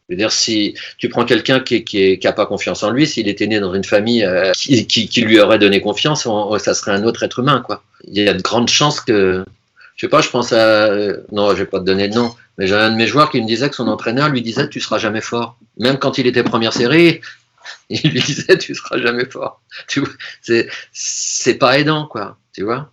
Je veux dire, si tu prends quelqu'un qui a pas confiance en lui, s'il était né dans une famille qui lui aurait donné confiance, ça serait un autre être humain, quoi. Il y a de grandes chances que, je sais pas, je pense à, non, je vais pas te donner de nom, mais j'ai un de mes joueurs qui me disait que son entraîneur lui disait: tu seras jamais fort. Même quand il était première série, Il lui disait, tu seras jamais fort. Tu vois, c'est pas aidant, quoi. Tu vois,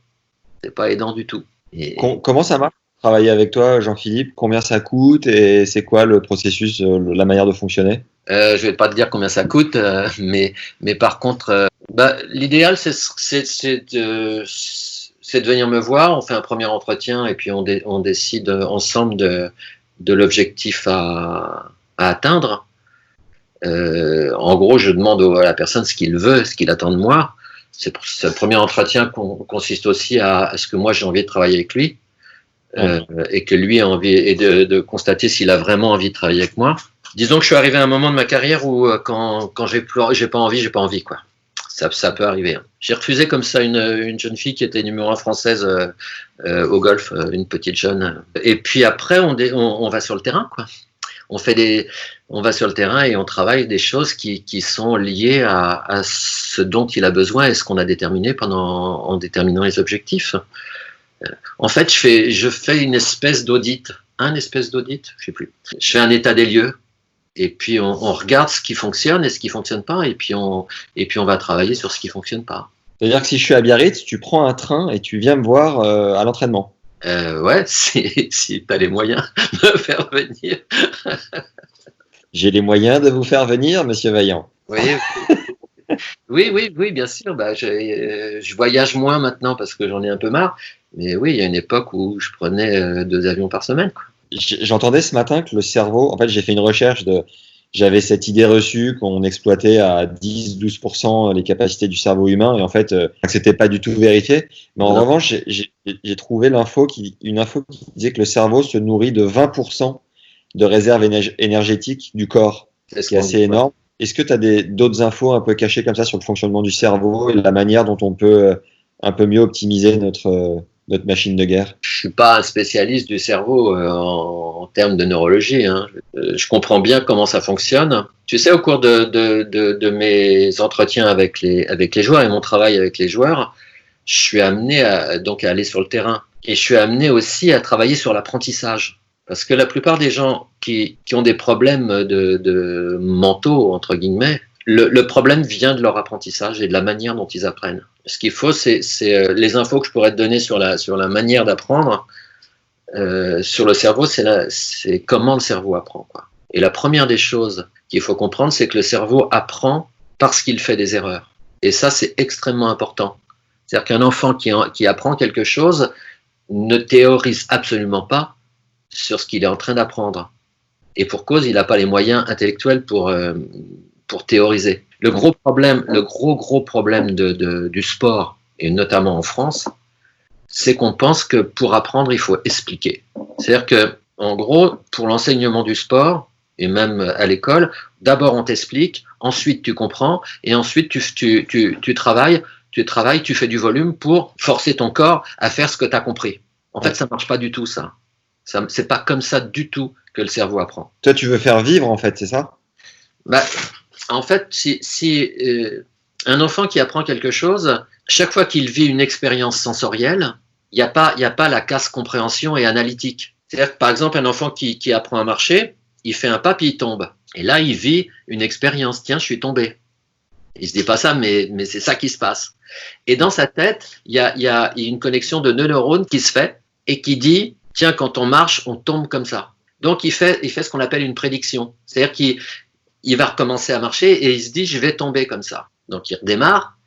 c'est pas aidant du tout. Et...
Comment ça marche travailler avec toi, Jean-Philippe? Combien ça coûte et c'est quoi le processus, la manière de fonctionner?
Je vais pas te dire combien ça coûte, mais par contre, l'idéal c'est de venir me voir. On fait un premier entretien et puis on décide ensemble de l'objectif à atteindre. En gros, je demande à la personne ce qu'il veut, ce qu'il attend de moi. Ce premier entretien consiste aussi à ce que moi j'ai envie de travailler avec lui. Et que lui a envie et de constater s'il a vraiment envie de travailler avec moi. Disons que je suis arrivé à un moment de ma carrière où quand j'ai pas envie quoi. Ça peut arriver. Hein. J'ai refusé comme ça une jeune fille qui était numéro 1 française au golf, une petite jeune. Et puis après on va sur le terrain quoi. On va sur le terrain et on travaille des choses qui sont liées à ce dont il a besoin et ce qu'on a déterminé en déterminant les objectifs. En fait, je fais une espèce d'audit, je sais plus. Je fais un état des lieux, et puis on regarde ce qui fonctionne et ce qui fonctionne pas, et puis on va travailler sur ce qui fonctionne pas.
C'est-à-dire que si je suis à Biarritz, tu prends un train et tu viens me voir à l'entraînement.
Ouais, si tu as les moyens de me faire venir.
J'ai les moyens de vous faire venir, monsieur Vaillant.
Oui, bien sûr. Je voyage moins maintenant parce que j'en ai un peu marre. Mais oui, il y a une époque où je prenais 2 avions par semaine. Quoi.
J'entendais ce matin que le cerveau, en fait, j'ai fait une recherche j'avais cette idée reçue qu'on exploitait à 10-12% les capacités du cerveau humain et en fait, c'était pas du tout vérifié. Mais en revanche, j'ai trouvé une info qui disait que le cerveau se nourrit de 20% de réserve énergétique du corps, ce qui est assez énorme. Est-ce que tu as d'autres infos un peu cachées comme ça sur le fonctionnement du cerveau et la manière dont on peut un peu mieux optimiser notre machine de guerre?
Je suis pas un spécialiste du cerveau en termes de neurologie. Hein. Je comprends bien comment ça fonctionne. Tu sais, au cours de mes entretiens avec les joueurs et mon travail avec les joueurs, je suis amené à aller sur le terrain. Et je suis amené aussi à travailler sur l'apprentissage. Parce que la plupart des gens qui ont des problèmes de mentaux, entre guillemets, le problème vient de leur apprentissage et de la manière dont ils apprennent. Ce qu'il faut, c'est les infos que je pourrais te donner sur la manière d'apprendre. Sur le cerveau, c'est comment le cerveau apprend, quoi. Et la première des choses qu'il faut comprendre, c'est que le cerveau apprend parce qu'il fait des erreurs. Et ça, c'est extrêmement important. C'est-à-dire qu'un enfant qui apprend quelque chose ne théorise absolument pas sur ce qu'il est en train d'apprendre. Et pour cause, il n'a pas les moyens intellectuels pour théoriser. Le gros problème du sport, et notamment en France, c'est qu'on pense que pour apprendre, il faut expliquer. C'est-à-dire que, en gros, pour l'enseignement du sport, et même à l'école, d'abord on t'explique, ensuite tu comprends, et ensuite tu travailles, tu fais du volume pour forcer ton corps à faire ce que tu as compris. En fait, ça ne marche pas du tout, ça. C'est pas comme ça du tout que le cerveau apprend.
Toi, tu veux faire vivre, en fait, c'est ça?
En fait, si un enfant qui apprend quelque chose, chaque fois qu'il vit une expérience sensorielle, il n'y a pas la casse compréhension et analytique. C'est-à-dire que, par exemple, un enfant qui apprend à marcher, il fait un pas puis il tombe. Et là, il vit une expérience. Tiens, je suis tombé. Il se dit pas ça, mais c'est ça qui se passe. Et dans sa tête, il y a une connexion de neurones qui se fait et qui dit, tiens, quand on marche, on tombe comme ça. Donc, il fait ce qu'on appelle une prédiction. C'est-à-dire qu'il va recommencer à marcher et il se dit, je vais tomber comme ça. Donc, il redémarre,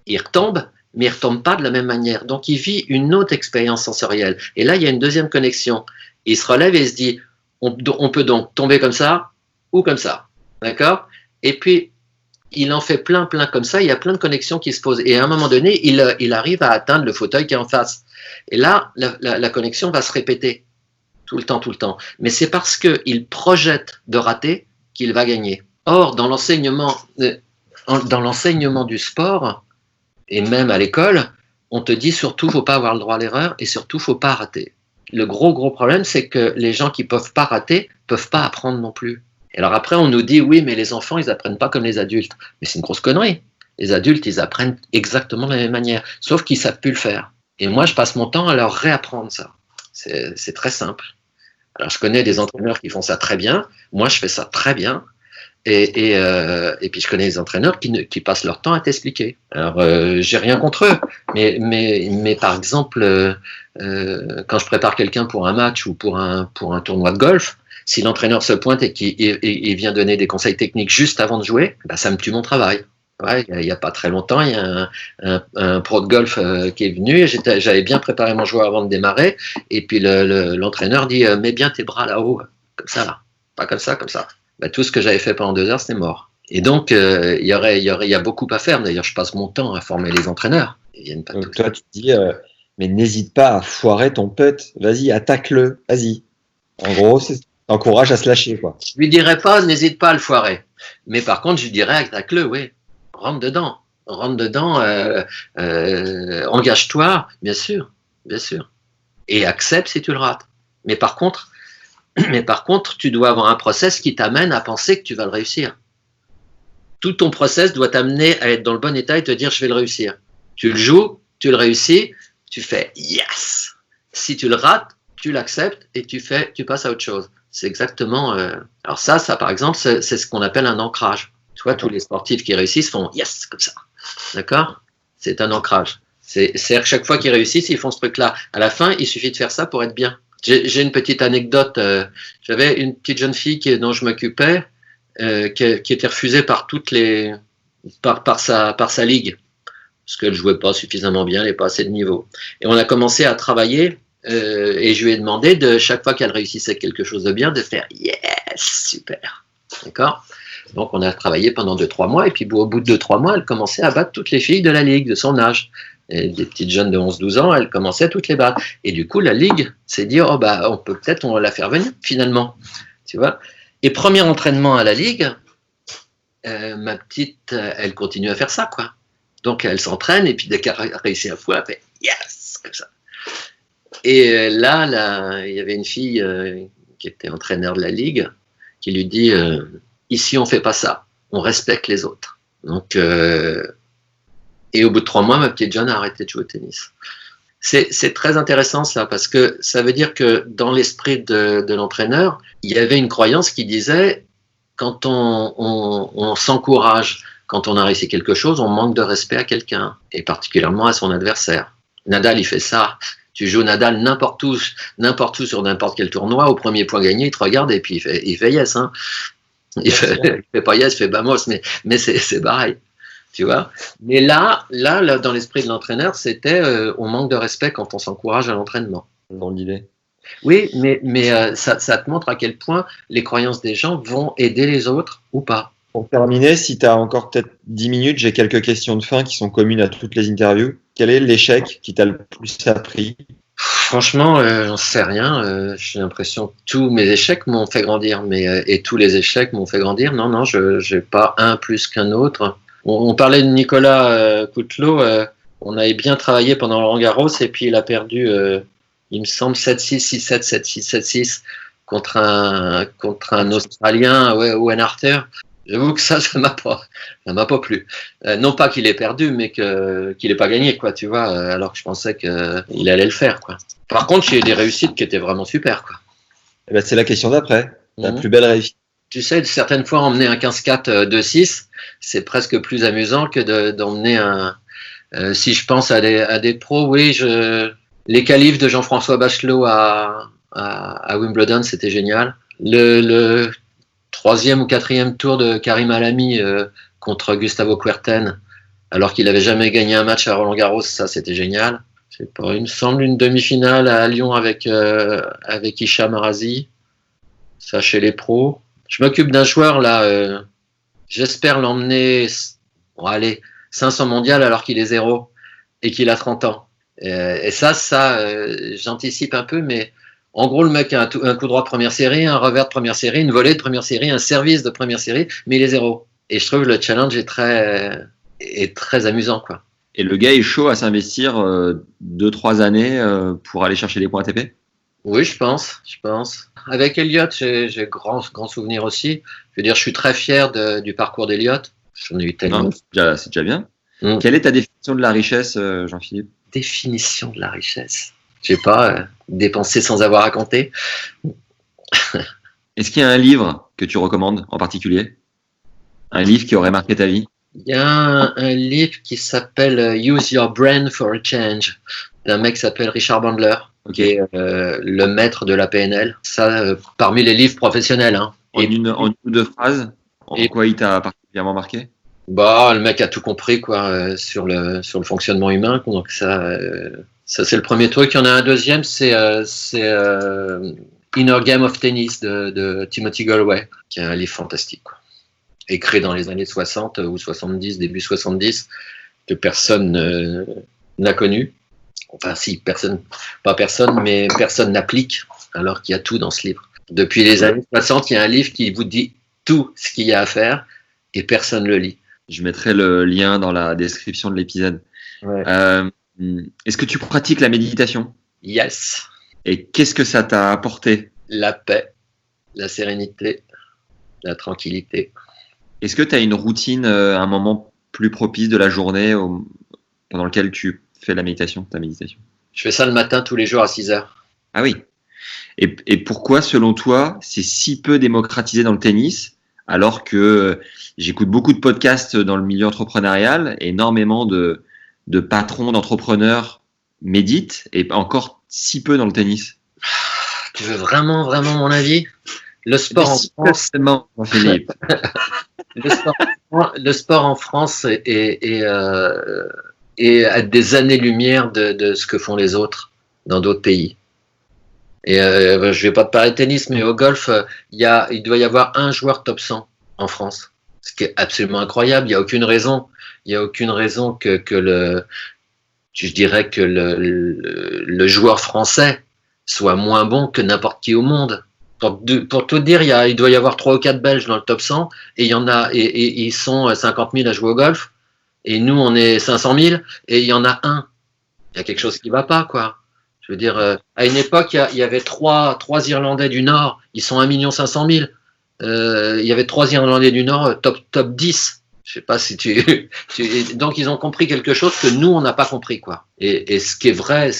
il retombe, mais il ne retombe pas de la même manière. Donc, il vit une autre expérience sensorielle. Et là, il y a une deuxième connexion. Il se relève et il se dit, on peut donc tomber comme ça ou comme ça. D'accord? Et puis, il en fait plein comme ça. Il y a plein de connexions qui se posent. Et à un moment donné, il arrive à atteindre le fauteuil qui est en face. Et là, la connexion va se répéter tout le temps. Mais c'est parce qu'il projette de rater qu'il va gagner. Or, dans l'enseignement du sport, et même à l'école, on te dit surtout, il ne faut pas avoir le droit à l'erreur et surtout, il ne faut pas rater. Le gros problème, c'est que les gens qui ne peuvent pas rater ne peuvent pas apprendre non plus. Et alors après, on nous dit, oui, mais les enfants, ils n'apprennent pas comme les adultes. Mais c'est une grosse connerie. Les adultes, ils apprennent exactement de la même manière, sauf qu'ils ne savent plus le faire. Et moi, je passe mon temps à leur réapprendre ça. C'est très simple. Alors, je connais des entraîneurs qui font ça très bien. Moi, je fais ça très bien. Et puis je connais des entraîneurs qui passent leur temps à t'expliquer. Alors j'ai rien contre eux, mais par exemple quand je prépare quelqu'un pour un match ou pour un tournoi de golf, si l'entraîneur se pointe et qu'il vient donner des conseils techniques juste avant de jouer, bah, ça me tue mon travail. Ouais, il y a pas très longtemps, il y a un pro de golf qui est venu, et j'avais bien préparé mon joueur avant de démarrer, et puis l'entraîneur dit mets bien tes bras là-haut, comme ça là, pas comme ça, comme ça. Bah, tout ce que j'avais fait pendant 2 heures, c'était mort. Et donc il y a beaucoup à faire. D'ailleurs, je passe mon temps à former les entraîneurs. Ils viennent pas.
Donc toi, tu te dis mais n'hésite pas à foirer ton putt, vas-y, attaque-le, vas-y. En gros, t'encourages à se lâcher, quoi.
Je lui dirais pas n'hésite pas à le foirer, mais par contre, je lui dirais attaque-le, oui. Rentre dedans, engage-toi, bien sûr, et accepte si tu le rates. Mais par contre, tu dois avoir un process qui t'amène à penser que tu vas le réussir. Tout ton process doit t'amener à être dans le bon état et te dire je vais le réussir. Tu le joues, tu le réussis, tu fais yes. Si tu le rates, tu l'acceptes et tu passes à autre chose. C'est exactement. Alors ça par exemple, c'est ce qu'on appelle un ancrage. Tu vois, tous les sportifs qui réussissent font yes, comme ça. D'accord ? C'est un ancrage. C'est-à-dire que chaque fois qu'ils réussissent, ils font ce truc-là. À la fin, il suffit de faire ça pour être bien. J'ai une petite anecdote. J'avais une petite jeune fille dont je m'occupais, qui était refusée par par sa ligue, parce qu'elle jouait pas suffisamment bien, elle n'avait pas assez de niveau. Et on a commencé à travailler, et je lui ai demandé de chaque fois qu'elle réussissait quelque chose de bien, de faire yes, super. D'accord ? Donc, on a travaillé pendant 2-3 mois, et puis au bout de 2-3 mois, elle commençait à battre toutes les filles de la ligue, de son âge. Et des petites jeunes de 11-12 ans, elle commençait à toutes les battre. Et du coup, la ligue s'est dit, on va la faire venir, finalement. Tu vois ? Et premier entraînement à la ligue, ma petite, elle continue à faire ça, quoi. Donc, elle s'entraîne, et puis dès qu'elle réussit à fois, elle fait yes, comme ça. Et là, il y avait une fille qui était entraîneur de la ligue, qui lui dit, ici, on fait pas ça. On respecte les autres. Donc, et au bout de 3 mois, ma petite jeune a arrêté de jouer au tennis. C'est très intéressant, ça, parce que ça veut dire que dans l'esprit de l'entraîneur, il y avait une croyance qui disait, quand on s'encourage, quand on a réussi quelque chose, on manque de respect à quelqu'un, et particulièrement à son adversaire. Nadal, il fait ça. Tu joues Nadal n'importe où sur n'importe quel tournoi, au premier point gagné, il te regarde et puis il fait yes, hein. Il fait pas yes, il fait vamos, mais c'est pareil, tu vois. Mais là, dans l'esprit de l'entraîneur, c'était on manque de respect quand on s'encourage à l'entraînement.
Dans l'idée.
Oui, mais ça te montre à quel point les croyances des gens vont aider les autres ou pas.
Pour terminer, si tu as encore peut-être 10 minutes, j'ai quelques questions de fin qui sont communes à toutes les interviews. Quel est l'échec qui t'a le plus appris ?
Franchement, j'en sais rien. J'ai l'impression que tous mes échecs m'ont fait grandir, et tous les échecs m'ont fait grandir. Non, je n'ai pas un plus qu'un autre. On parlait de Nicolas Coutelot. On avait bien travaillé pendant le Roland-Garros, et puis il a perdu, il me semble, 7-6, 6-7, 7-6, 7-6 contre un Australien, Owen Arthur. J'avoue que ça m'a pas plu. Non pas qu'il ait perdu, mais qu'il n'ait pas gagné, quoi, tu vois, alors que je pensais qu'il allait le faire, quoi. Par contre, j'ai eu des réussites qui étaient vraiment super, quoi.
Eh ben, c'est la question d'après. La plus belle réussite.
Tu sais, certaines fois, emmener un 15-4 2-6, c'est presque plus amusant que d'emmener si je pense à des pros, oui, les qualifs de Jean-François Bachelot à Wimbledon, c'était génial. Le 3e ou 4e tour de Karim Alami contre Gustavo Kuerten, alors qu'il n'avait jamais gagné un match à Roland-Garros, ça c'était génial. Je sais pas, il me semble une demi-finale à Lyon avec Hicham Arazi, ça chez les pros. Je m'occupe d'un joueur là, j'espère l'emmener 500 mondial alors qu'il est 0 et qu'il a 30 ans. Et ça j'anticipe un peu, mais en gros, le mec a un coup droit de première série, un revers de première série, une volée de première série, un service de première série, mais il est 0. Et je trouve que le challenge est très amusant, quoi.
Et le gars est chaud à s'investir 2-3 années pour aller chercher des points ATP ?
Oui, je pense. Avec Elliott, j'ai grand souvenir aussi. Je veux dire, je suis très fier du parcours d'Elliott. J'en ai eu tellement.
Non, c'est déjà bien. Quelle est ta définition de la richesse, Jean-Philippe ?
Définition de la richesse ? Je sais pas, dépenser sans avoir à compter.
Est-ce qu'il y a un livre que tu recommandes en particulier ? Un livre qui aurait marqué ta vie?
Il y a un livre qui s'appelle Use Your Brain for a Change, d'un mec qui s'appelle Richard Bandler, qui est le maître de la PNL. Ça, parmi les livres professionnels. Hein.
En une ou deux phrases, quoi il t'a particulièrement marqué?
Bah, le mec a tout compris quoi sur le fonctionnement humain. Donc ça c'est le premier truc. Il y en a un deuxième, c'est Inner Game of Tennis de Timothy Gallwey, qui est un livre fantastique, quoi. Écrit dans les années 60 ou 70, début 70, que personne n'a connu. Enfin, si, pas personne, mais personne n'applique, alors qu'il y a tout dans ce livre. Depuis les années 60, il y a un livre qui vous dit tout ce qu'il y a à faire et personne ne le lit.
Je mettrai le lien dans la description de l'épisode.
Ouais.
Est-ce que tu pratiques la méditation?
Yes.
Et qu'est-ce que ça t'a apporté?
La paix, la sérénité, la tranquillité.
Est-ce que tu as une routine, un moment plus propice de la journée pendant lequel tu fais ta méditation?
Je fais ça le matin tous les jours à 6h.
Ah oui. Et pourquoi, selon toi, c'est si peu démocratisé dans le tennis, alors que j'écoute beaucoup de podcasts dans le milieu entrepreneurial, énormément de patrons, d'entrepreneurs méditent, et encore si peu dans le tennis?
Tu veux vraiment mon avis? Le sport en France, le sport en France est à des années-lumière de ce que font les autres dans d'autres pays. Et je vais pas te parler de tennis, mais au golf, il doit y avoir un joueur top 100 en France, ce qui est absolument incroyable. Il y a aucune raison que le joueur français soit moins bon que n'importe qui au monde. Pour tout dire, il doit y avoir 3 ou 4 Belges dans le top 100 et ils sont 50 000 à jouer au golf et nous on est 500 000 et il y en a un. Il y a quelque chose qui va pas, quoi. Je veux dire, à une époque, il y avait 3 Irlandais du Nord, ils sont 1 500 000. Il y avait 3 Irlandais du Nord, top 10. Je sais pas si donc ils ont compris quelque chose que nous on n'a pas compris, quoi. Et ce qui est vrai.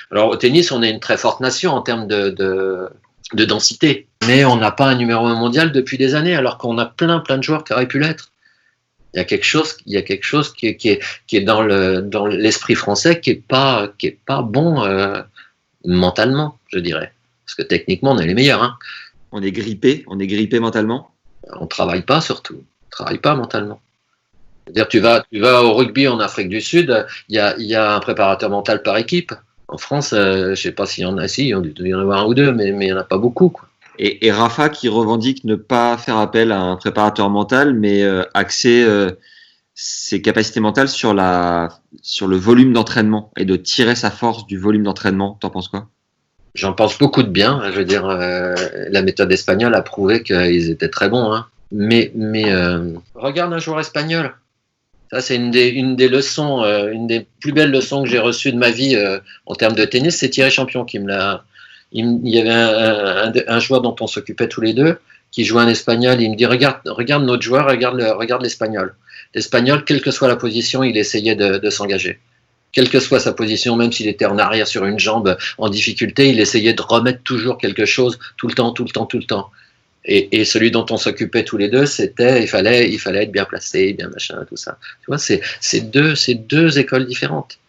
Alors au tennis, on est une très forte nation en termes de densité, mais on n'a pas un numéro 1 mondial depuis des années, alors qu'on a plein de joueurs qui auraient pu l'être. Il y a quelque chose qui est dans l'esprit français qui est pas bon mentalement, je dirais, parce que techniquement on est les meilleurs, hein.
On est grippé mentalement.
On travaille pas mentalement. C'est-à-dire tu vas au rugby en Afrique du Sud, il y a un préparateur mental par équipe. En France, je sais pas s'il y en a, il doit y en avoir 1 ou 2, mais il n'y en a pas beaucoup, quoi.
Et Rafa qui revendique ne pas faire appel à un préparateur mental, mais axer ses capacités mentales sur le volume d'entraînement et de tirer sa force du volume d'entraînement. T'en penses quoi?
J'en pense beaucoup de bien. Je veux dire, la méthode espagnole a prouvé qu'ils étaient très bons, hein. Mais regarde un joueur espagnol. Ça, c'est une des leçons, une des plus belles leçons que j'ai reçues de ma vie en termes de tennis. C'est Thierry Champion qui me l'a. Il y avait un joueur dont on s'occupait tous les deux, qui jouait un espagnol. Il me dit regarde notre joueur, regarde l'espagnol. L'espagnol, quelle que soit la position, il essayait de s'engager. Quelle que soit sa position, même s'il était en arrière sur une jambe en difficulté, il essayait de remettre toujours quelque chose tout le temps. Et celui dont on s'occupait tous les deux, c'était il fallait être bien placé, bien machin, tout ça. Tu vois, c'est deux écoles différentes.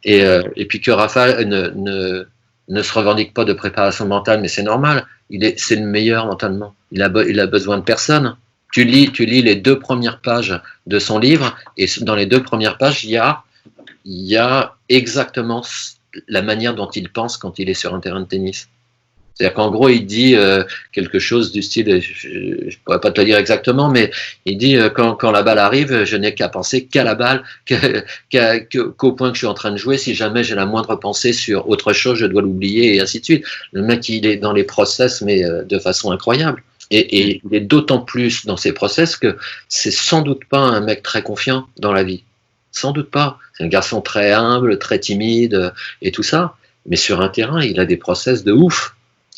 Et puis que Rafa ne se revendique pas de préparation mentale, mais c'est normal. C'est le meilleur mentalement. Il a besoin de personne. Tu lis les 2 premières pages de son livre, et dans les 2 premières pages, il y a exactement la manière dont il pense quand il est sur un terrain de tennis. C'est-à-dire qu'en gros, il dit quelque chose du style, je ne pourrais pas te le dire exactement, mais il dit quand la balle arrive, je n'ai qu'à penser qu'à la balle, qu'au point que je suis en train de jouer. Si jamais j'ai la moindre pensée sur autre chose, je dois l'oublier, et ainsi de suite. Le mec, il est dans les process, mais de façon incroyable. Et il est d'autant plus dans ces process que c'est sans doute pas un mec très confiant dans la vie. Sans doute pas. C'est un garçon très humble, très timide et tout ça. Mais sur un terrain, il a des process de ouf.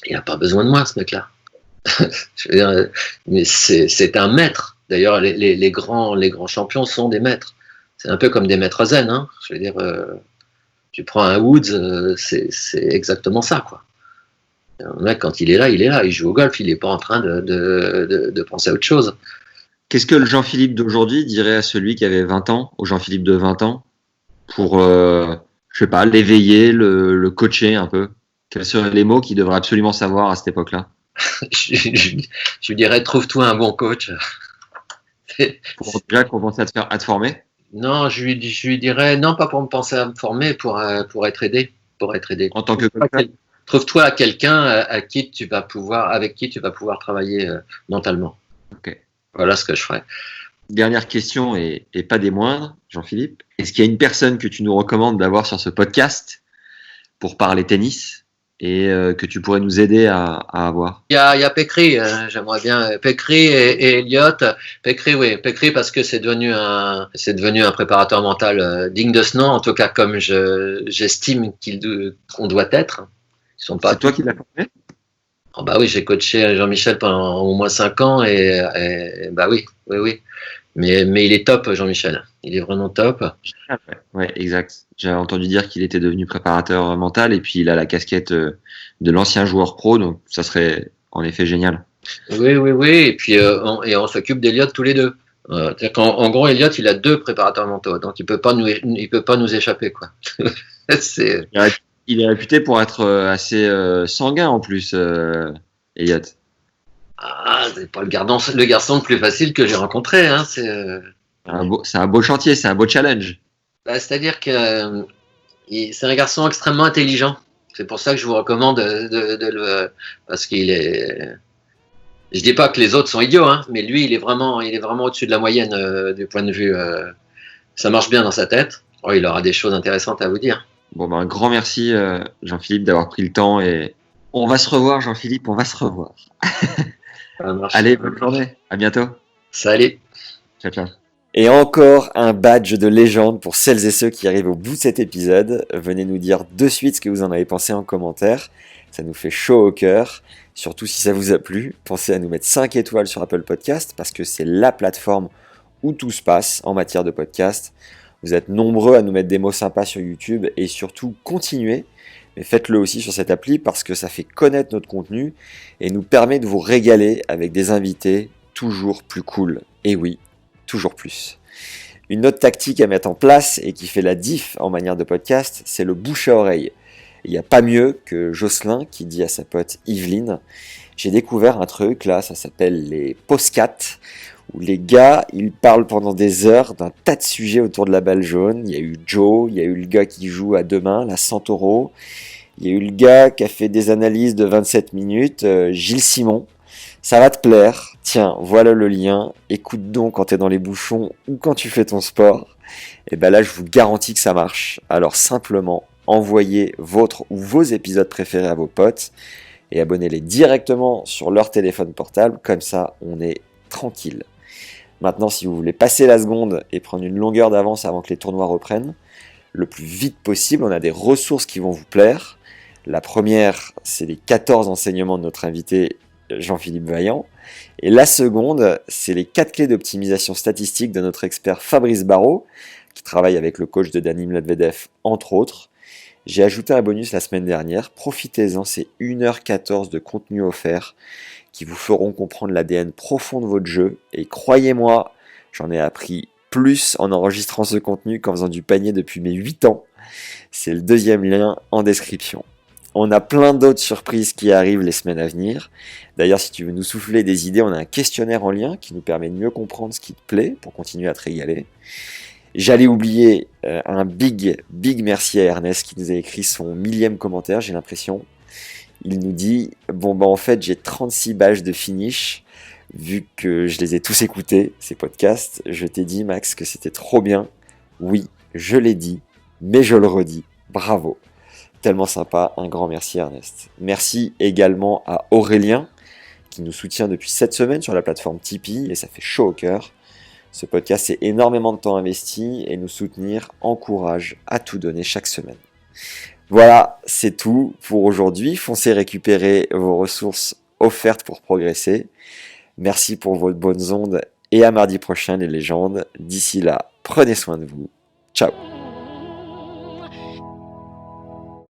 Il n'a pas besoin de moi, ce mec-là. Je veux dire, mais c'est un maître. D'ailleurs, les grands champions sont des maîtres. C'est un peu comme des maîtres zen, hein. Je veux dire, tu prends un Woods, c'est exactement ça, quoi. Un mec, quand il est là, il joue au golf, il n'est pas en train de penser à autre chose.
Qu'est-ce que le Jean-Philippe d'aujourd'hui dirait à celui qui avait 20 ans, au Jean-Philippe de 20 ans, pour, je sais pas, l'éveiller, le coacher un peu? Quels seraient les mots qu'il devrait absolument savoir à cette époque-là?
Je lui dirais, trouve-toi un bon coach.
Pour déjà commencer à te former?
Non, je lui dirais, non, pas pour me penser à me former, pour être aidé. Pour être aidé.
En tant que coach?
Trouve-toi quelqu'un avec qui tu vas pouvoir travailler mentalement.
Ok.
Voilà ce que je ferais.
Dernière question et pas des moindres, Jean-Philippe. Est-ce qu'il y a une personne que tu nous recommandes d'avoir sur ce podcast pour parler tennis et que tu pourrais nous aider à avoir?
Il y a Pécry, j'aimerais bien Pécry et Elliott. Pécry, oui, Pécry parce que c'est devenu un préparateur mental digne de ce nom, en tout cas comme j'estime qu'on doit être. Ils sont pas.
C'est toi qui l'as formé?
Oh bah oui, j'ai coaché Jean-Michel pendant au moins 5 ans et bah oui. Mais il est top, Jean-Michel. Il est vraiment top.
Ouais, exact. J'avais entendu dire qu'il était devenu préparateur mental et puis il a la casquette de l'ancien joueur pro, donc ça serait en effet génial.
Oui. Et puis on s'occupe d'Elliott tous les deux. C'est-à-dire qu'en gros, Elliott, il a 2 préparateurs mentaux, donc il peut pas nous échapper, quoi. C'est.
Il est réputé pour être assez sanguin en plus, Elliott.
Ah, c'est pas le garçon le plus facile que j'ai rencontré, hein. C'est
un beau chantier, c'est un beau challenge.
Bah, c'est-à-dire que c'est un garçon extrêmement intelligent. C'est pour ça que je vous recommande de le, parce qu'il est. Je dis pas que les autres sont idiots, hein, mais lui, il est vraiment au-dessus de la moyenne du point de vue. Ça marche bien dans sa tête. Oh, il aura des choses intéressantes à vous dire.
Bon, ben, un grand merci, Jean-Philippe, d'avoir pris le temps et on va se revoir, Jean-Philippe, on va se revoir. Allez, bonne journée, à bientôt.
Salut.
Ciao. Et encore un badge de légende pour celles et ceux qui arrivent au bout de cet épisode. Venez nous dire de suite ce que vous en avez pensé en commentaire. Ça nous fait chaud au cœur. Surtout si ça vous a plu, pensez à nous mettre 5 étoiles sur Apple Podcast parce que c'est la plateforme où tout se passe en matière de podcast. Vous êtes nombreux à nous mettre des mots sympas sur YouTube et surtout continuez. Mais faites-le aussi sur cette appli parce que ça fait connaître notre contenu et nous permet de vous régaler avec des invités toujours plus cool. Et oui, toujours plus. Une autre tactique à mettre en place et qui fait la diff en manière de podcast, c'est le bouche à oreille. Il n'y a pas mieux que Jocelyn qui dit à sa pote Yveline « J'ai découvert un truc là, ça s'appelle les postcats » où les gars, ils parlent pendant des heures d'un tas de sujets autour de la balle jaune. Il y a eu Joe, il y a eu le gars qui joue à demain, la Santoro. Il y a eu le gars qui a fait des analyses de 27 minutes, Gilles Simon. Ça va te plaire. Tiens, voilà le lien. Écoute donc quand t'es dans les bouchons ou quand tu fais ton sport. Et ben là, je vous garantis que ça marche. Alors simplement, envoyez votre ou vos épisodes préférés à vos potes et abonnez-les directement sur leur téléphone portable. Comme ça, on est tranquille. Maintenant, si vous voulez passer la seconde et prendre une longueur d'avance avant que les tournois reprennent, le plus vite possible, on a des ressources qui vont vous plaire. La première, c'est les 14 enseignements de notre invité Jean-Philippe Vaillant. Et la seconde, c'est les 4 clés d'optimisation statistique de notre expert Fabrice Barrault, qui travaille avec le coach de Daniil Medvedev, entre autres. J'ai ajouté un bonus la semaine dernière. Profitez-en, c'est 1h14 de contenu offert qui vous feront comprendre l'ADN profond de votre jeu. Et croyez-moi, j'en ai appris plus en enregistrant ce contenu qu'en faisant du panier depuis mes 8 ans. C'est le deuxième lien en description. On a plein d'autres surprises qui arrivent les semaines à venir. D'ailleurs, si tu veux nous souffler des idées, on a un questionnaire en lien qui nous permet de mieux comprendre ce qui te plaît pour continuer à te régaler. J'allais oublier un big merci à Ernest qui nous a écrit son 1000e commentaire, j'ai l'impression. Il nous dit « Bon, en fait, j'ai 36 badges de finish. Vu que je les ai tous écoutés, ces podcasts, je t'ai dit, Max, que c'était trop bien. Oui, je l'ai dit, mais je le redis. Bravo. » Tellement sympa, un grand merci Ernest. Merci également à Aurélien, qui nous soutient depuis 7 semaines sur la plateforme Tipeee, et ça fait chaud au cœur. Ce podcast, c'est énormément de temps investi, et nous soutenir encourage à tout donner chaque semaine. Voilà, c'est tout pour aujourd'hui. Foncez récupérer vos ressources offertes pour progresser. Merci pour vos bonnes ondes, et à mardi prochain les légendes. D'ici là, prenez soin de vous. Ciao.